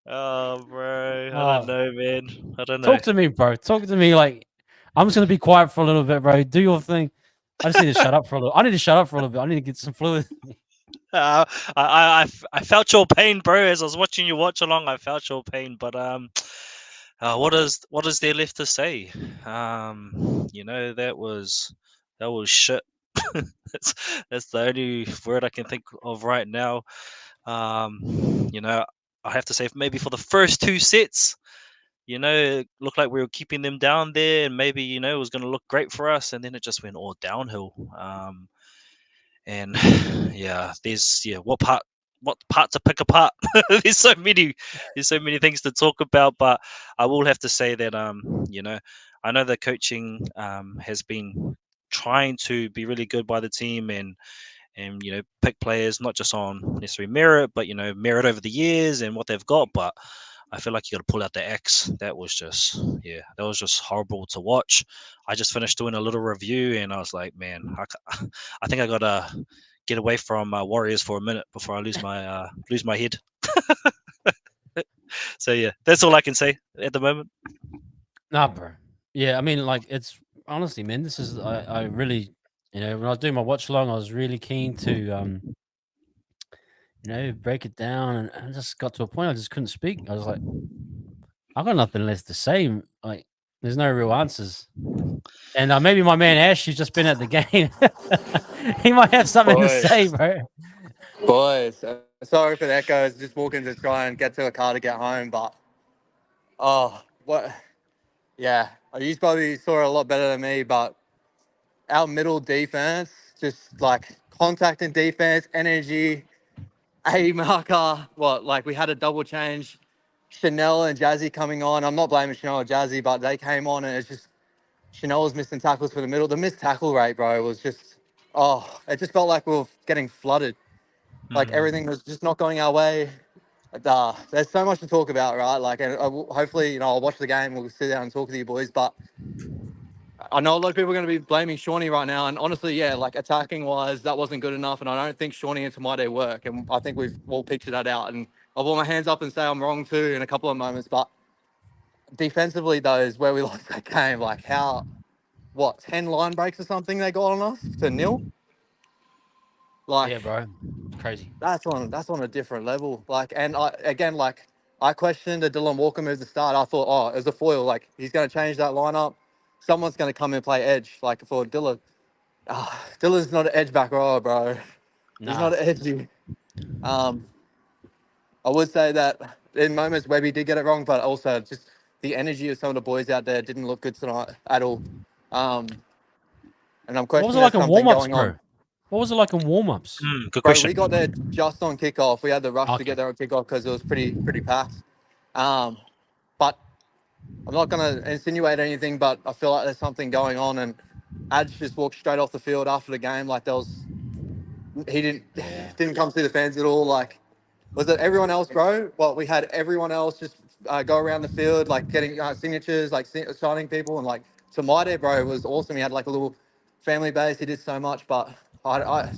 Oh, bro. I don't know, man. I don't know. Talk to me, bro. Talk to me. Like, I'm just going to be quiet for a little bit, bro. Do your thing. I just need to shut up for a little. I need to shut up for a little bit. I need to get some fluid. I felt your pain, bro. As I was watching you watch along, I felt your pain. But What is there left to say? That was shit. that's that's the only word I can think of right now. You know, I have to say maybe for the first two sets, it looked like we were keeping them down there, and maybe it was going to look great for us, and then it just went all downhill. And yeah, what part to pick apart? there's so many there's so many things to talk about, but I will have to say that I know the coaching has been trying to be really good by the team, and pick players not just on necessarily merit, but merit over the years and what they've got. But I feel like you got to pull out the X. That was just horrible to watch. I just finished doing a little review, and I was like, man, I think I gotta get away from Warriors for a minute before I lose my head. So yeah, that's all I can say at the moment. Nah, bro. Yeah, I mean, like, it's honestly, man, this is I really, when I was doing my watch along, I was really keen to break it down, and I just got to a point I just couldn't speak. I was like, I got nothing less to say. Like, there's no real answers. And maybe my man Ash, who's just been at the game, he might have something to say, bro. Boys, sorry for the echoes. Just walking to try and get to a car to get home, but yeah, you probably saw it a lot better than me. But our middle defense, just like contacting defense, energy, A marker. We had a double change, Chanel and Jazzy coming on. I'm not blaming Chanel or Jazzy, but they came on, and it's just Chanel was missing tackles for the middle. The missed tackle rate, bro, was just it just felt like we were getting flooded. Like everything was just not going our way. There's so much to talk about, right? Like, and hopefully, I'll watch the game. We'll sit down and talk to you boys. But I know a lot of people are going to be blaming Shawnee right now. And honestly, yeah, like attacking wise, that wasn't good enough. And I don't think Shawnee and Tamade work. And I think we've all pictured that out. And I'll put my hands up and say I'm wrong too in a couple of moments. But defensively, though, is where we lost that game. Like 10 line breaks or something they got on us to nil? Like, Yeah, bro. Crazy. That's on a different level. Like, and I questioned the Dylan Walker move to start. I thought, it was a foil. Like, he's going to change that lineup. Someone's going to come and play edge. Like for Dylan, Dylan's not an edge back rower, bro. He's Nah. not an edgy. I would say that in moments Webby did get it wrong, but also just the energy of some of the boys out there didn't look good tonight at all. And I'm What was questioning it like in something warm-ups, going bro? on. What was it like in warm-ups? Good Bro, question. we got there just on kickoff. We had the rush to Okay. get there on kickoff because it was pretty packed. But I'm not going to insinuate anything, but I feel like there's something going on. And Adge just walked straight off the field after the game. Like he didn't come see the fans at all. Like, was it everyone else, bro? Well, we had everyone else just go around the field, like getting signatures, like signing people. And like Tamade, bro, was awesome. He had like a little family base. He did so much, but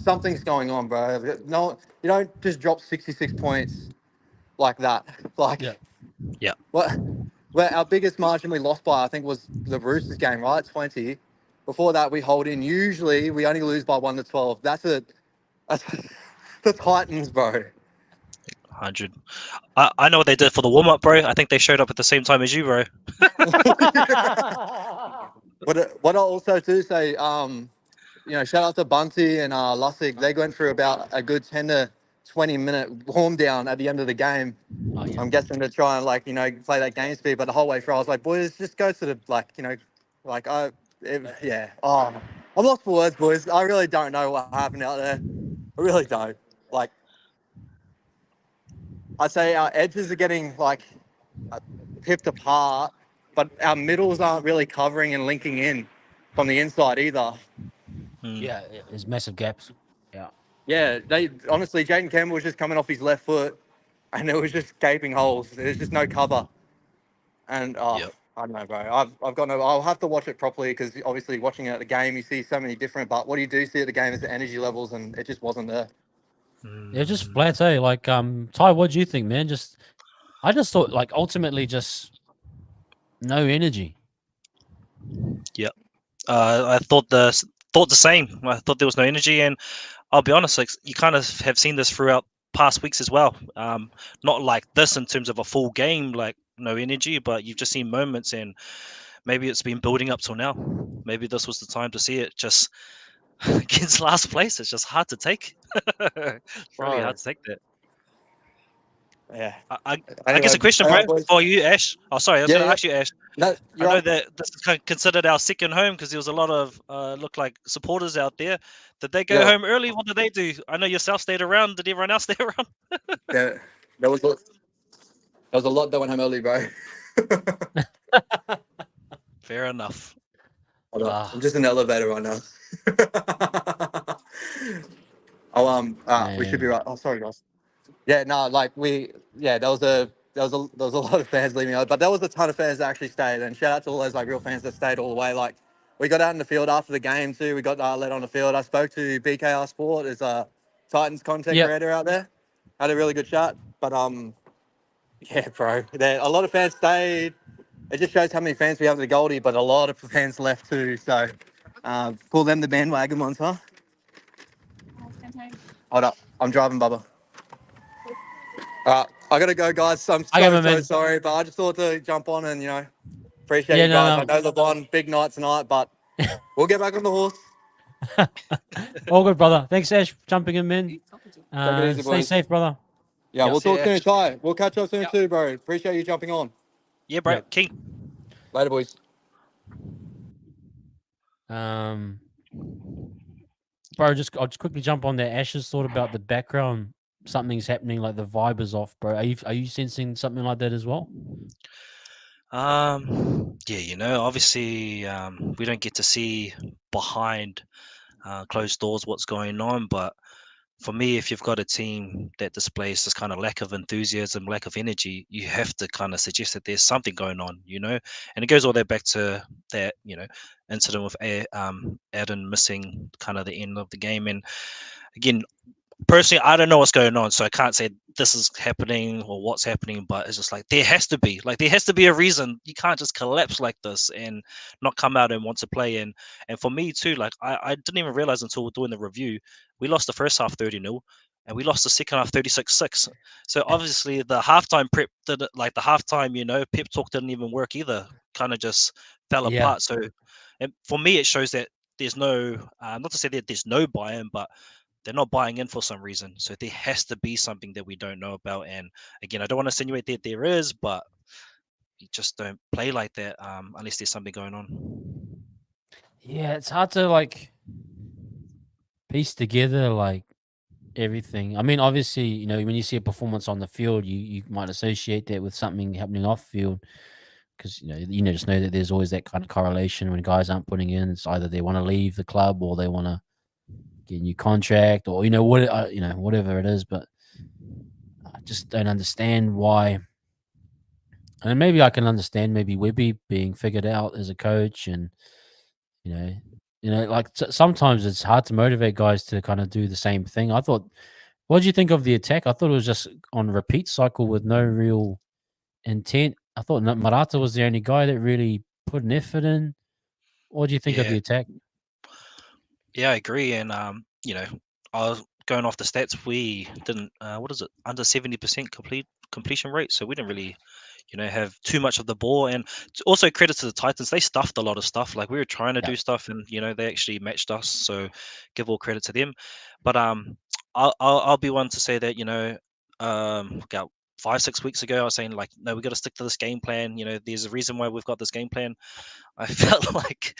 something's going on, bro. No, you don't just drop 66 points like that. Like, Yeah. Where our biggest margin we lost by, I think, was the Roosters game, right? 20. Before that, we hold in. Usually, we only lose by 1 to 12. That's the Titans, bro. 100. I know what they did for the warm up, bro. I think they showed up at the same time as you, bro. What I also do say, shout out to Bunty and Lussick. They went through about a good 10 to 20-minute warm down at the end of the game. Oh, yeah. I'm guessing to try and play that game speed. But the whole way through, I was like, boys, just go to the yeah. Oh, I'm lost for words, boys. I really don't know what happened out there. I really don't. Like, I'd say our edges are getting pipped apart, but our middles aren't really covering and linking in from the inside either. Yeah, there's massive gaps. Yeah. Yeah, honestly, Jaden Campbell was just coming off his left foot, and there was just gaping holes. There's just no cover, and Yep. I don't know, bro. I've got no. I'll have to watch it properly because obviously watching it at the game, you see so many different. But what you do see at the game is the energy levels, and it just wasn't there. Yeah, just flat, eh? Like, Ty, what do you think, man? I just thought, like, ultimately, just no energy. Yep. I thought the same. I thought there was no energy, and I'll be honest, like you kind of have seen this throughout past weeks as well. Not like this in terms of a full game, like no energy, but you've just seen moments, and maybe it's been building up till now. Maybe this was the time to see it. Just against last place, it's just hard to take. It's really hard to take that. Yeah. I guess a question, bro, for you, Ash. Oh, sorry, I was going to ask you, Ash. No, I know that this is considered our second home because there was a lot of look like supporters out there. Did they go home early? What did they do? I know yourself stayed around. Did everyone else stay around? there was a lot that went home early, bro. Fair enough. Hold on. I'm just in the elevator right now. We should be right. Oh, sorry, guys. Yeah, no, like there was a lot of fans leaving out, but there was a ton of fans that actually stayed. And shout out to all those like real fans that stayed all the way. Like we got out in the field after the game too. We got led on the field. I spoke to BKR Sport, as a Titans content creator out there. Had a really good chat. But yeah, bro, a lot of fans stayed. It just shows how many fans we have at the Goldie, but a lot of fans left too. So call them the bandwagon ones, huh? Hold up, I'm driving, Bubba. I gotta go, guys. I'm so sorry, but I just thought to jump on and appreciate you guys. I know LeBron, big night tonight, but we'll get back on the horse. All good, brother. Thanks, Ash, for jumping in, man. Take it easy, Stay boys. safe, brother. Yeah, we'll talk soon, Ash. Ty. We'll catch up soon too, bro. Appreciate you jumping on. Yeah, bro. King. Later, boys. Bro, I'll just quickly jump on there. Ash's thought about the background. Something's happening, like the vibe is off, bro. Are you sensing something like that as well? Yeah, obviously we don't get to see behind closed doors what's going on, but for me, if you've got a team that displays this kind of lack of enthusiasm, lack of energy, you have to kind of suggest that there's something going on, and it goes all the way back to that, incident with Adam missing kind of the end of the game. And again, personally, I don't know what's going on, so I can't say this is happening or what's happening, but it's just like there has to be a reason. You can't just collapse like this and not come out and want to play. And for me too, like I didn't even realize until doing the review, we lost the first half 30-0 and we lost the second half 36-6. So obviously the halftime prep did it, like the halftime, pep talk didn't even work either. Kind of just fell apart. So and for me, it shows that there's no, not to say that there's no buy-in, but they're not buying in for some reason. So there has to be something that we don't know about. And again, I don't want to insinuate that there is, but you just don't play like that unless there's something going on. Yeah, it's hard to like piece together like everything. I mean, obviously, when you see a performance on the field, you might associate that with something happening off field because just know that there's always that kind of correlation when guys aren't putting in. It's either they want to leave the club or they want to get a new contract or whatever it is. But I just don't understand why. And maybe I can understand maybe Webby being figured out as a coach, and like sometimes it's hard to motivate guys to kind of do the same thing. I thought, what did you think of the attack? I thought it was just on repeat cycle with no real intent. I thought Marata was the only guy that really put an effort in. What do you think of the attack? Yeah, I agree. And I was going off the stats. We didn't under 70% completion rate, so we didn't really have too much of the ball. And also credit to the Titans, they stuffed a lot of stuff. Like we were trying to do stuff, and they actually matched us. So give all credit to them. But I'll be one to say that about 5-6 weeks ago I was saying like, no, we got to stick to this game plan. There's a reason why we've got this game plan. I felt like,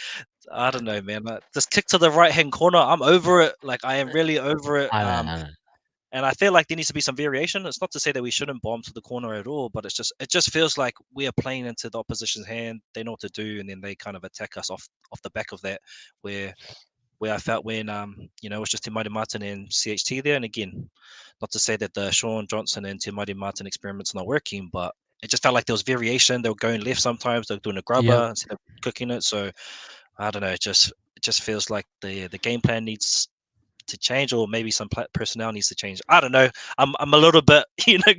I don't know, man. This kick to the right hand corner, I'm over it. Like I am really over it. I know. And I feel like there needs to be some variation. It's not to say that we shouldn't bomb to the corner at all, but it just feels like we are playing into the opposition's hand. They know what to do, and then they kind of attack us off the back of that. Where I felt when it was just Timothy Martin and CHT there. And again, not to say that the Sean Johnson and Timothy Martin experiment's not working, but it just felt like there was variation. They were going left sometimes. They were doing a grubber instead of cooking it. So I don't know. It just feels like the game plan needs to change, or maybe some personnel needs to change. I don't know. I'm a little bit,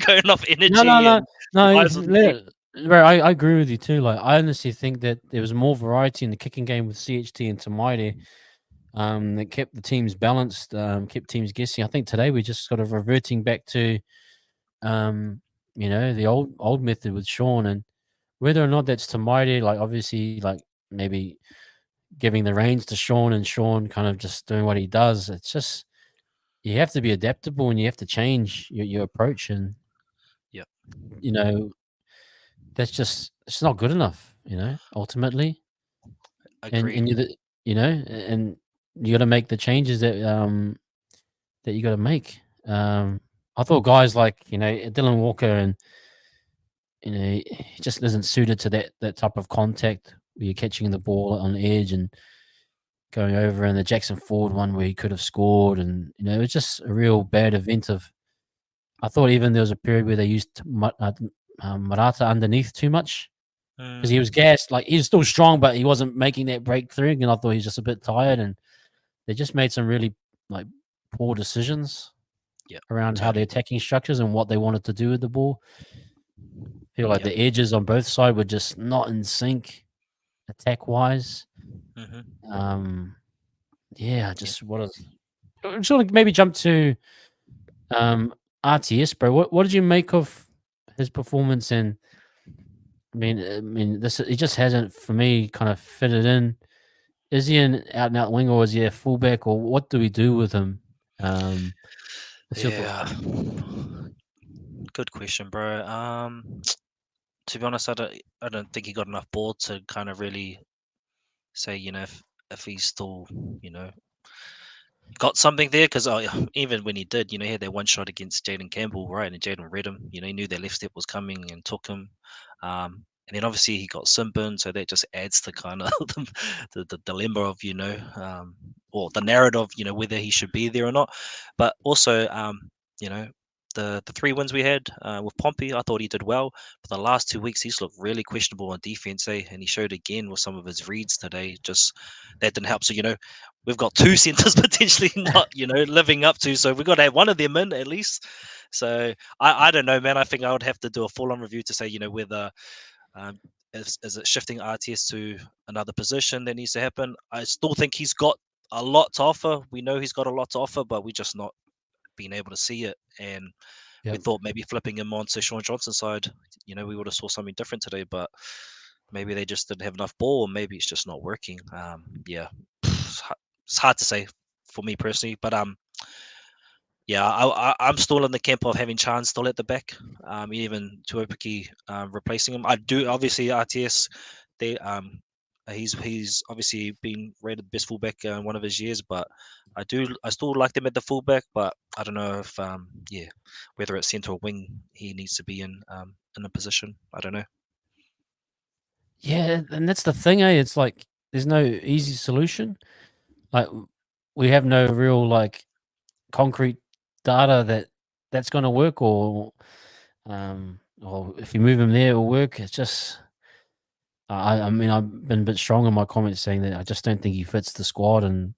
going off energy. No. Bro, I agree with you too. Like I honestly think that there was more variety in the kicking game with CHT and Tamaide. That kept the teams balanced, kept teams guessing. I think today we just sort of reverting back to, the old method with Sean, and whether or not that's Tamaiti, like obviously, like maybe giving the reins to Sean and Sean kind of just doing what he does. It's just you have to be adaptable and you have to change your approach, and Yep. you know that's just it's not good enough. Ultimately, and Agreed. and you got to make the changes that you got to make. I thought guys like Dylan Walker and he just isn't suited to that type of contact where you're catching the ball on the edge and going over, and the Jackson Ford one where he could have scored, and it was just a real bad event of. I thought even there was a period where they used Marata underneath too much because he was gassed. Like he was still strong, but he wasn't making that breakthrough, and I thought he was just a bit tired, and they just made some really like poor decisions around how they're attacking structures and what they wanted to do with the ball. I feel like the edges on both sides were just not in sync attack wise. Just what I'm sort of maybe jump to RTS, bro. What did you make of his performance? And I mean, this he just hasn't for me kind of fitted in. Is he an out and out winger, or is he a fullback, or what do we do with him? What's your thoughts? Good question, bro. To be honest, I don't think he got enough ball to kind of really say, if he's still, got something there. Because even when he did, he had that one shot against Jaden Campbell, right? And Jaden read him. He knew that left step was coming and took him. And then obviously he got Simbin, so that just adds to kind of the dilemma of or the narrative, whether he should be there or not. But also, the 3 wins we had with Pompey, I thought he did well. But the last 2 weeks, he's looked really questionable on defense, and he showed again with some of his reads today. Just that didn't help. So we've got 2 centers potentially not living up to. So we've got to have one of them in at least. So I don't know, man. I think I would have to do a full-on review to say whether. Is it shifting RTS to another position that needs to happen? I still think he's got a lot to offer. We know he's got a lot to offer, but we just not been able to see it. And we thought maybe flipping him onto Sean Johnson's side, we would have saw something different today. But maybe they just didn't have enough ball, or maybe it's just not working. It's hard to say for me personally, but I'm still in the camp of having Chan still at the back, even Tuopiki replacing him. I do obviously RTS. He's obviously been rated the best fullback in one of his years, but I still like them at the fullback. But I don't know if whether it's centre or wing he needs to be in a position. I don't know. Yeah, and that's the thing, eh? It's like there's no easy solution. Like we have no real like concrete data that's going to work, or if you move him there, it'll work. It's just, I mean, I've been a bit strong in my comments saying that I just don't think he fits the squad, and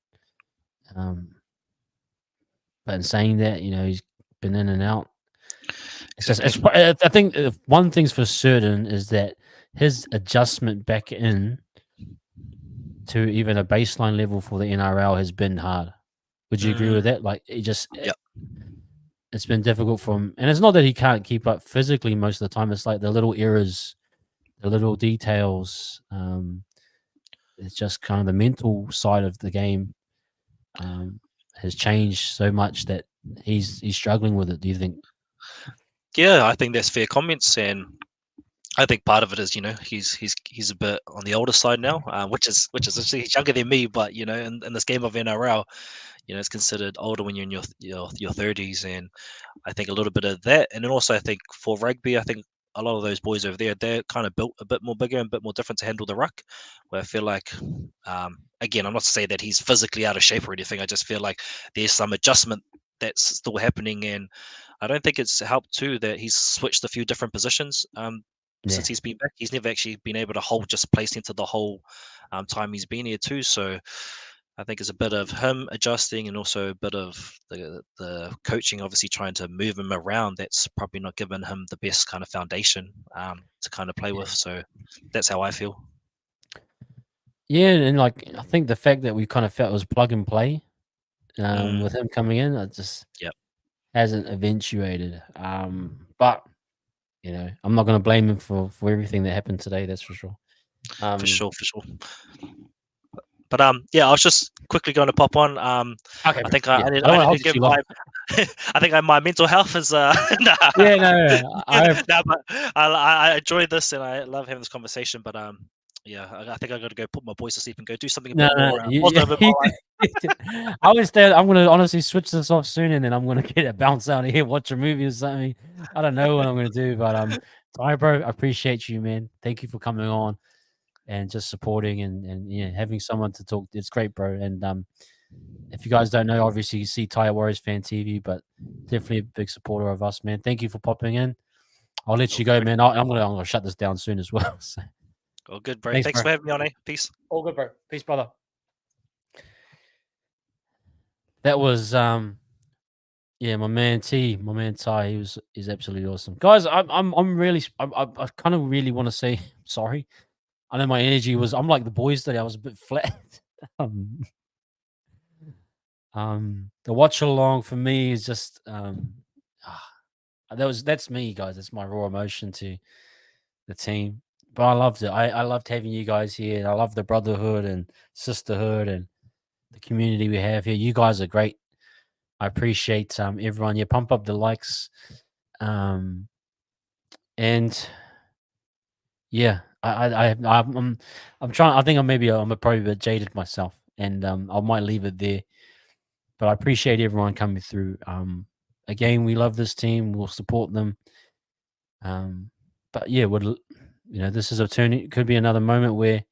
but in saying that, he's been in and out. It's just, I think one thing's for certain is that his adjustment back in to even a baseline level for the NRL has been hard. Would you agree with that? Like, he just, it's been difficult for him. And it's not that he can't keep up physically most of the time. It's like the little errors, the little details. It's just kind of the mental side of the game has changed so much that he's struggling with it. Do you think? Yeah, I think that's fair comments, and I think part of it is he's a bit on the older side now, which is actually he's younger than me, but in this game of NRL, it's considered older when you're in your 30s, and I think a little bit of that, and then also I think for rugby, I think a lot of those boys over there, they're kind of built a bit more bigger and a bit more different to handle the ruck. Where I feel like, again, I'm not to say that he's physically out of shape or anything. I just feel like there's some adjustment that's still happening, and I don't think it's helped too that he's switched a few different positions. Since he's been back, he's never actually been able to hold just place into the whole time he's been here too. So I think it's a bit of him adjusting, and also a bit of the coaching, obviously trying to move him around. That's probably not given him the best kind of foundation to kind of play with. So that's how I feel. Yeah, and like I think the fact that we kind of felt it was plug and play with him coming in, it just hasn't eventuated. But you know, I'm not going to blame him for everything that happened today. That's for sure. For sure. But yeah, I was just quickly going to pop on. Okay, I bro. think Yeah. I I need don't want to to hold you give too long. my. I think my mental health is. Nah. Yeah, no. No, but I enjoyed this and I love having this conversation. But yeah, I think I got to go put my boys to sleep and go do something a bit more positive in my life. I was there. I'm gonna honestly switch this off soon, and then I'm gonna get a bounce out of here, watch a movie or something. I don't know what I'm gonna do, but Ty, bro, I appreciate you, man. Thank you for coming on and just supporting and yeah, having someone to talk. It's great, bro. And if you guys don't know, obviously you see Ty Warriors Fan TV, but definitely a big supporter of us, man. Thank you for popping in. I'll let you go, man. I'm gonna shut this down soon as well. So. Oh, good, bro. Thanks, Thanks bro. for having me on. Peace. All good, bro. Peace, brother. That was yeah, my man Ty. He's absolutely awesome, guys. I'm really I kind of really want to say sorry. I know my energy was. I'm like the boys today. I was a bit flat. The watch along for me is just that's me, guys. That's my raw emotion to the team. But I loved it. I loved having you guys here. I love the brotherhood and sisterhood and the community we have here. You guys are great. I appreciate everyone. Yeah, pump up the likes. And yeah, I'm trying. I think I'm probably a bit jaded myself, and I might leave it there. But I appreciate everyone coming through. Again, we love this team. We'll support them. But yeah, this is a turn. It could be another moment where,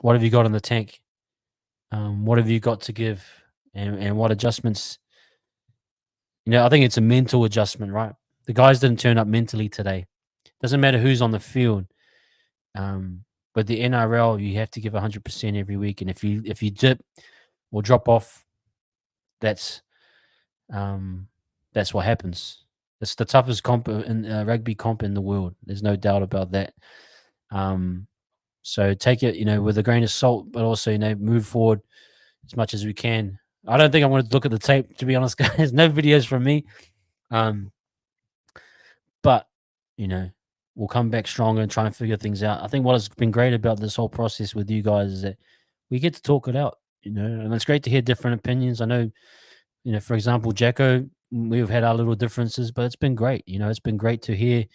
what have you got in the tank? What have you got to give, and what adjustments? I think it's a mental adjustment, right? The guys didn't turn up mentally today. Doesn't matter who's on the field. But the NRL, you have to give 100% every week, and if you dip or drop off, that's what happens. It's the toughest comp in rugby comp in the world. There's no doubt about that. So take it, with a grain of salt, but also, move forward as much as we can. I don't think I'm going to look at the tape, to be honest, guys. No videos from me. But, we'll come back stronger and try and figure things out. I think what has been great about this whole process with you guys is that we get to talk it out, and it's great to hear different opinions. I know, for example, Jacko, we've had our little differences, but it's been great. It's been great to hear,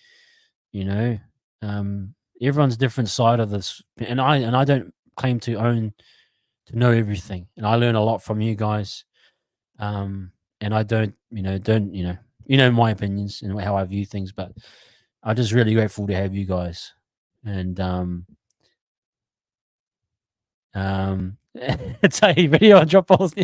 everyone's different side of this. And I don't claim to know everything. And I learn a lot from you guys. And I don't my opinions and how I view things, but I'm just really grateful to have you guys. And it's a video on drop balls.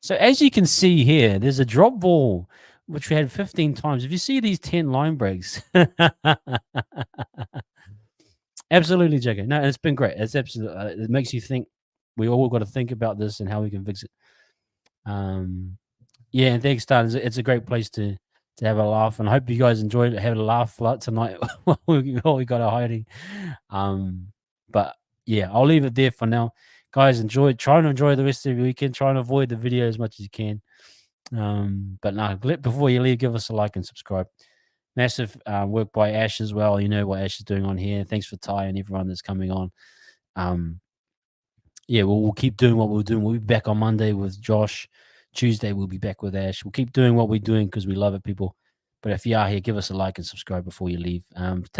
So as you can see here, there's a drop ball which we had 15 times. If you see these 10 line breaks, absolutely, Jacko. No, it's been great. It's absolutely. It makes you think. We all got to think about this and how we can fix it. Yeah, and thanks, Stan. It's a great place to have a laugh, and I hope you guys enjoyed it. Having a laugh tonight while we got a hiding. But yeah, I'll leave it there for now. Guys, try and enjoy the rest of your weekend. Try and avoid the video as much as you can. But no, before you leave, give us a like and subscribe. Massive work by Ash as well. You know what Ash is doing on here. Thanks for Ty and everyone that's coming on. Yeah, we'll keep doing what we're doing. We'll be back on Monday with Josh. Tuesday, we'll be back with Ash. We'll keep doing what we're doing because we love it, people. But if you are here, give us a like and subscribe before you leave.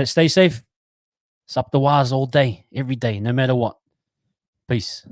Stay safe. It's UPTHEWAHS all day, every day, no matter what. Peace.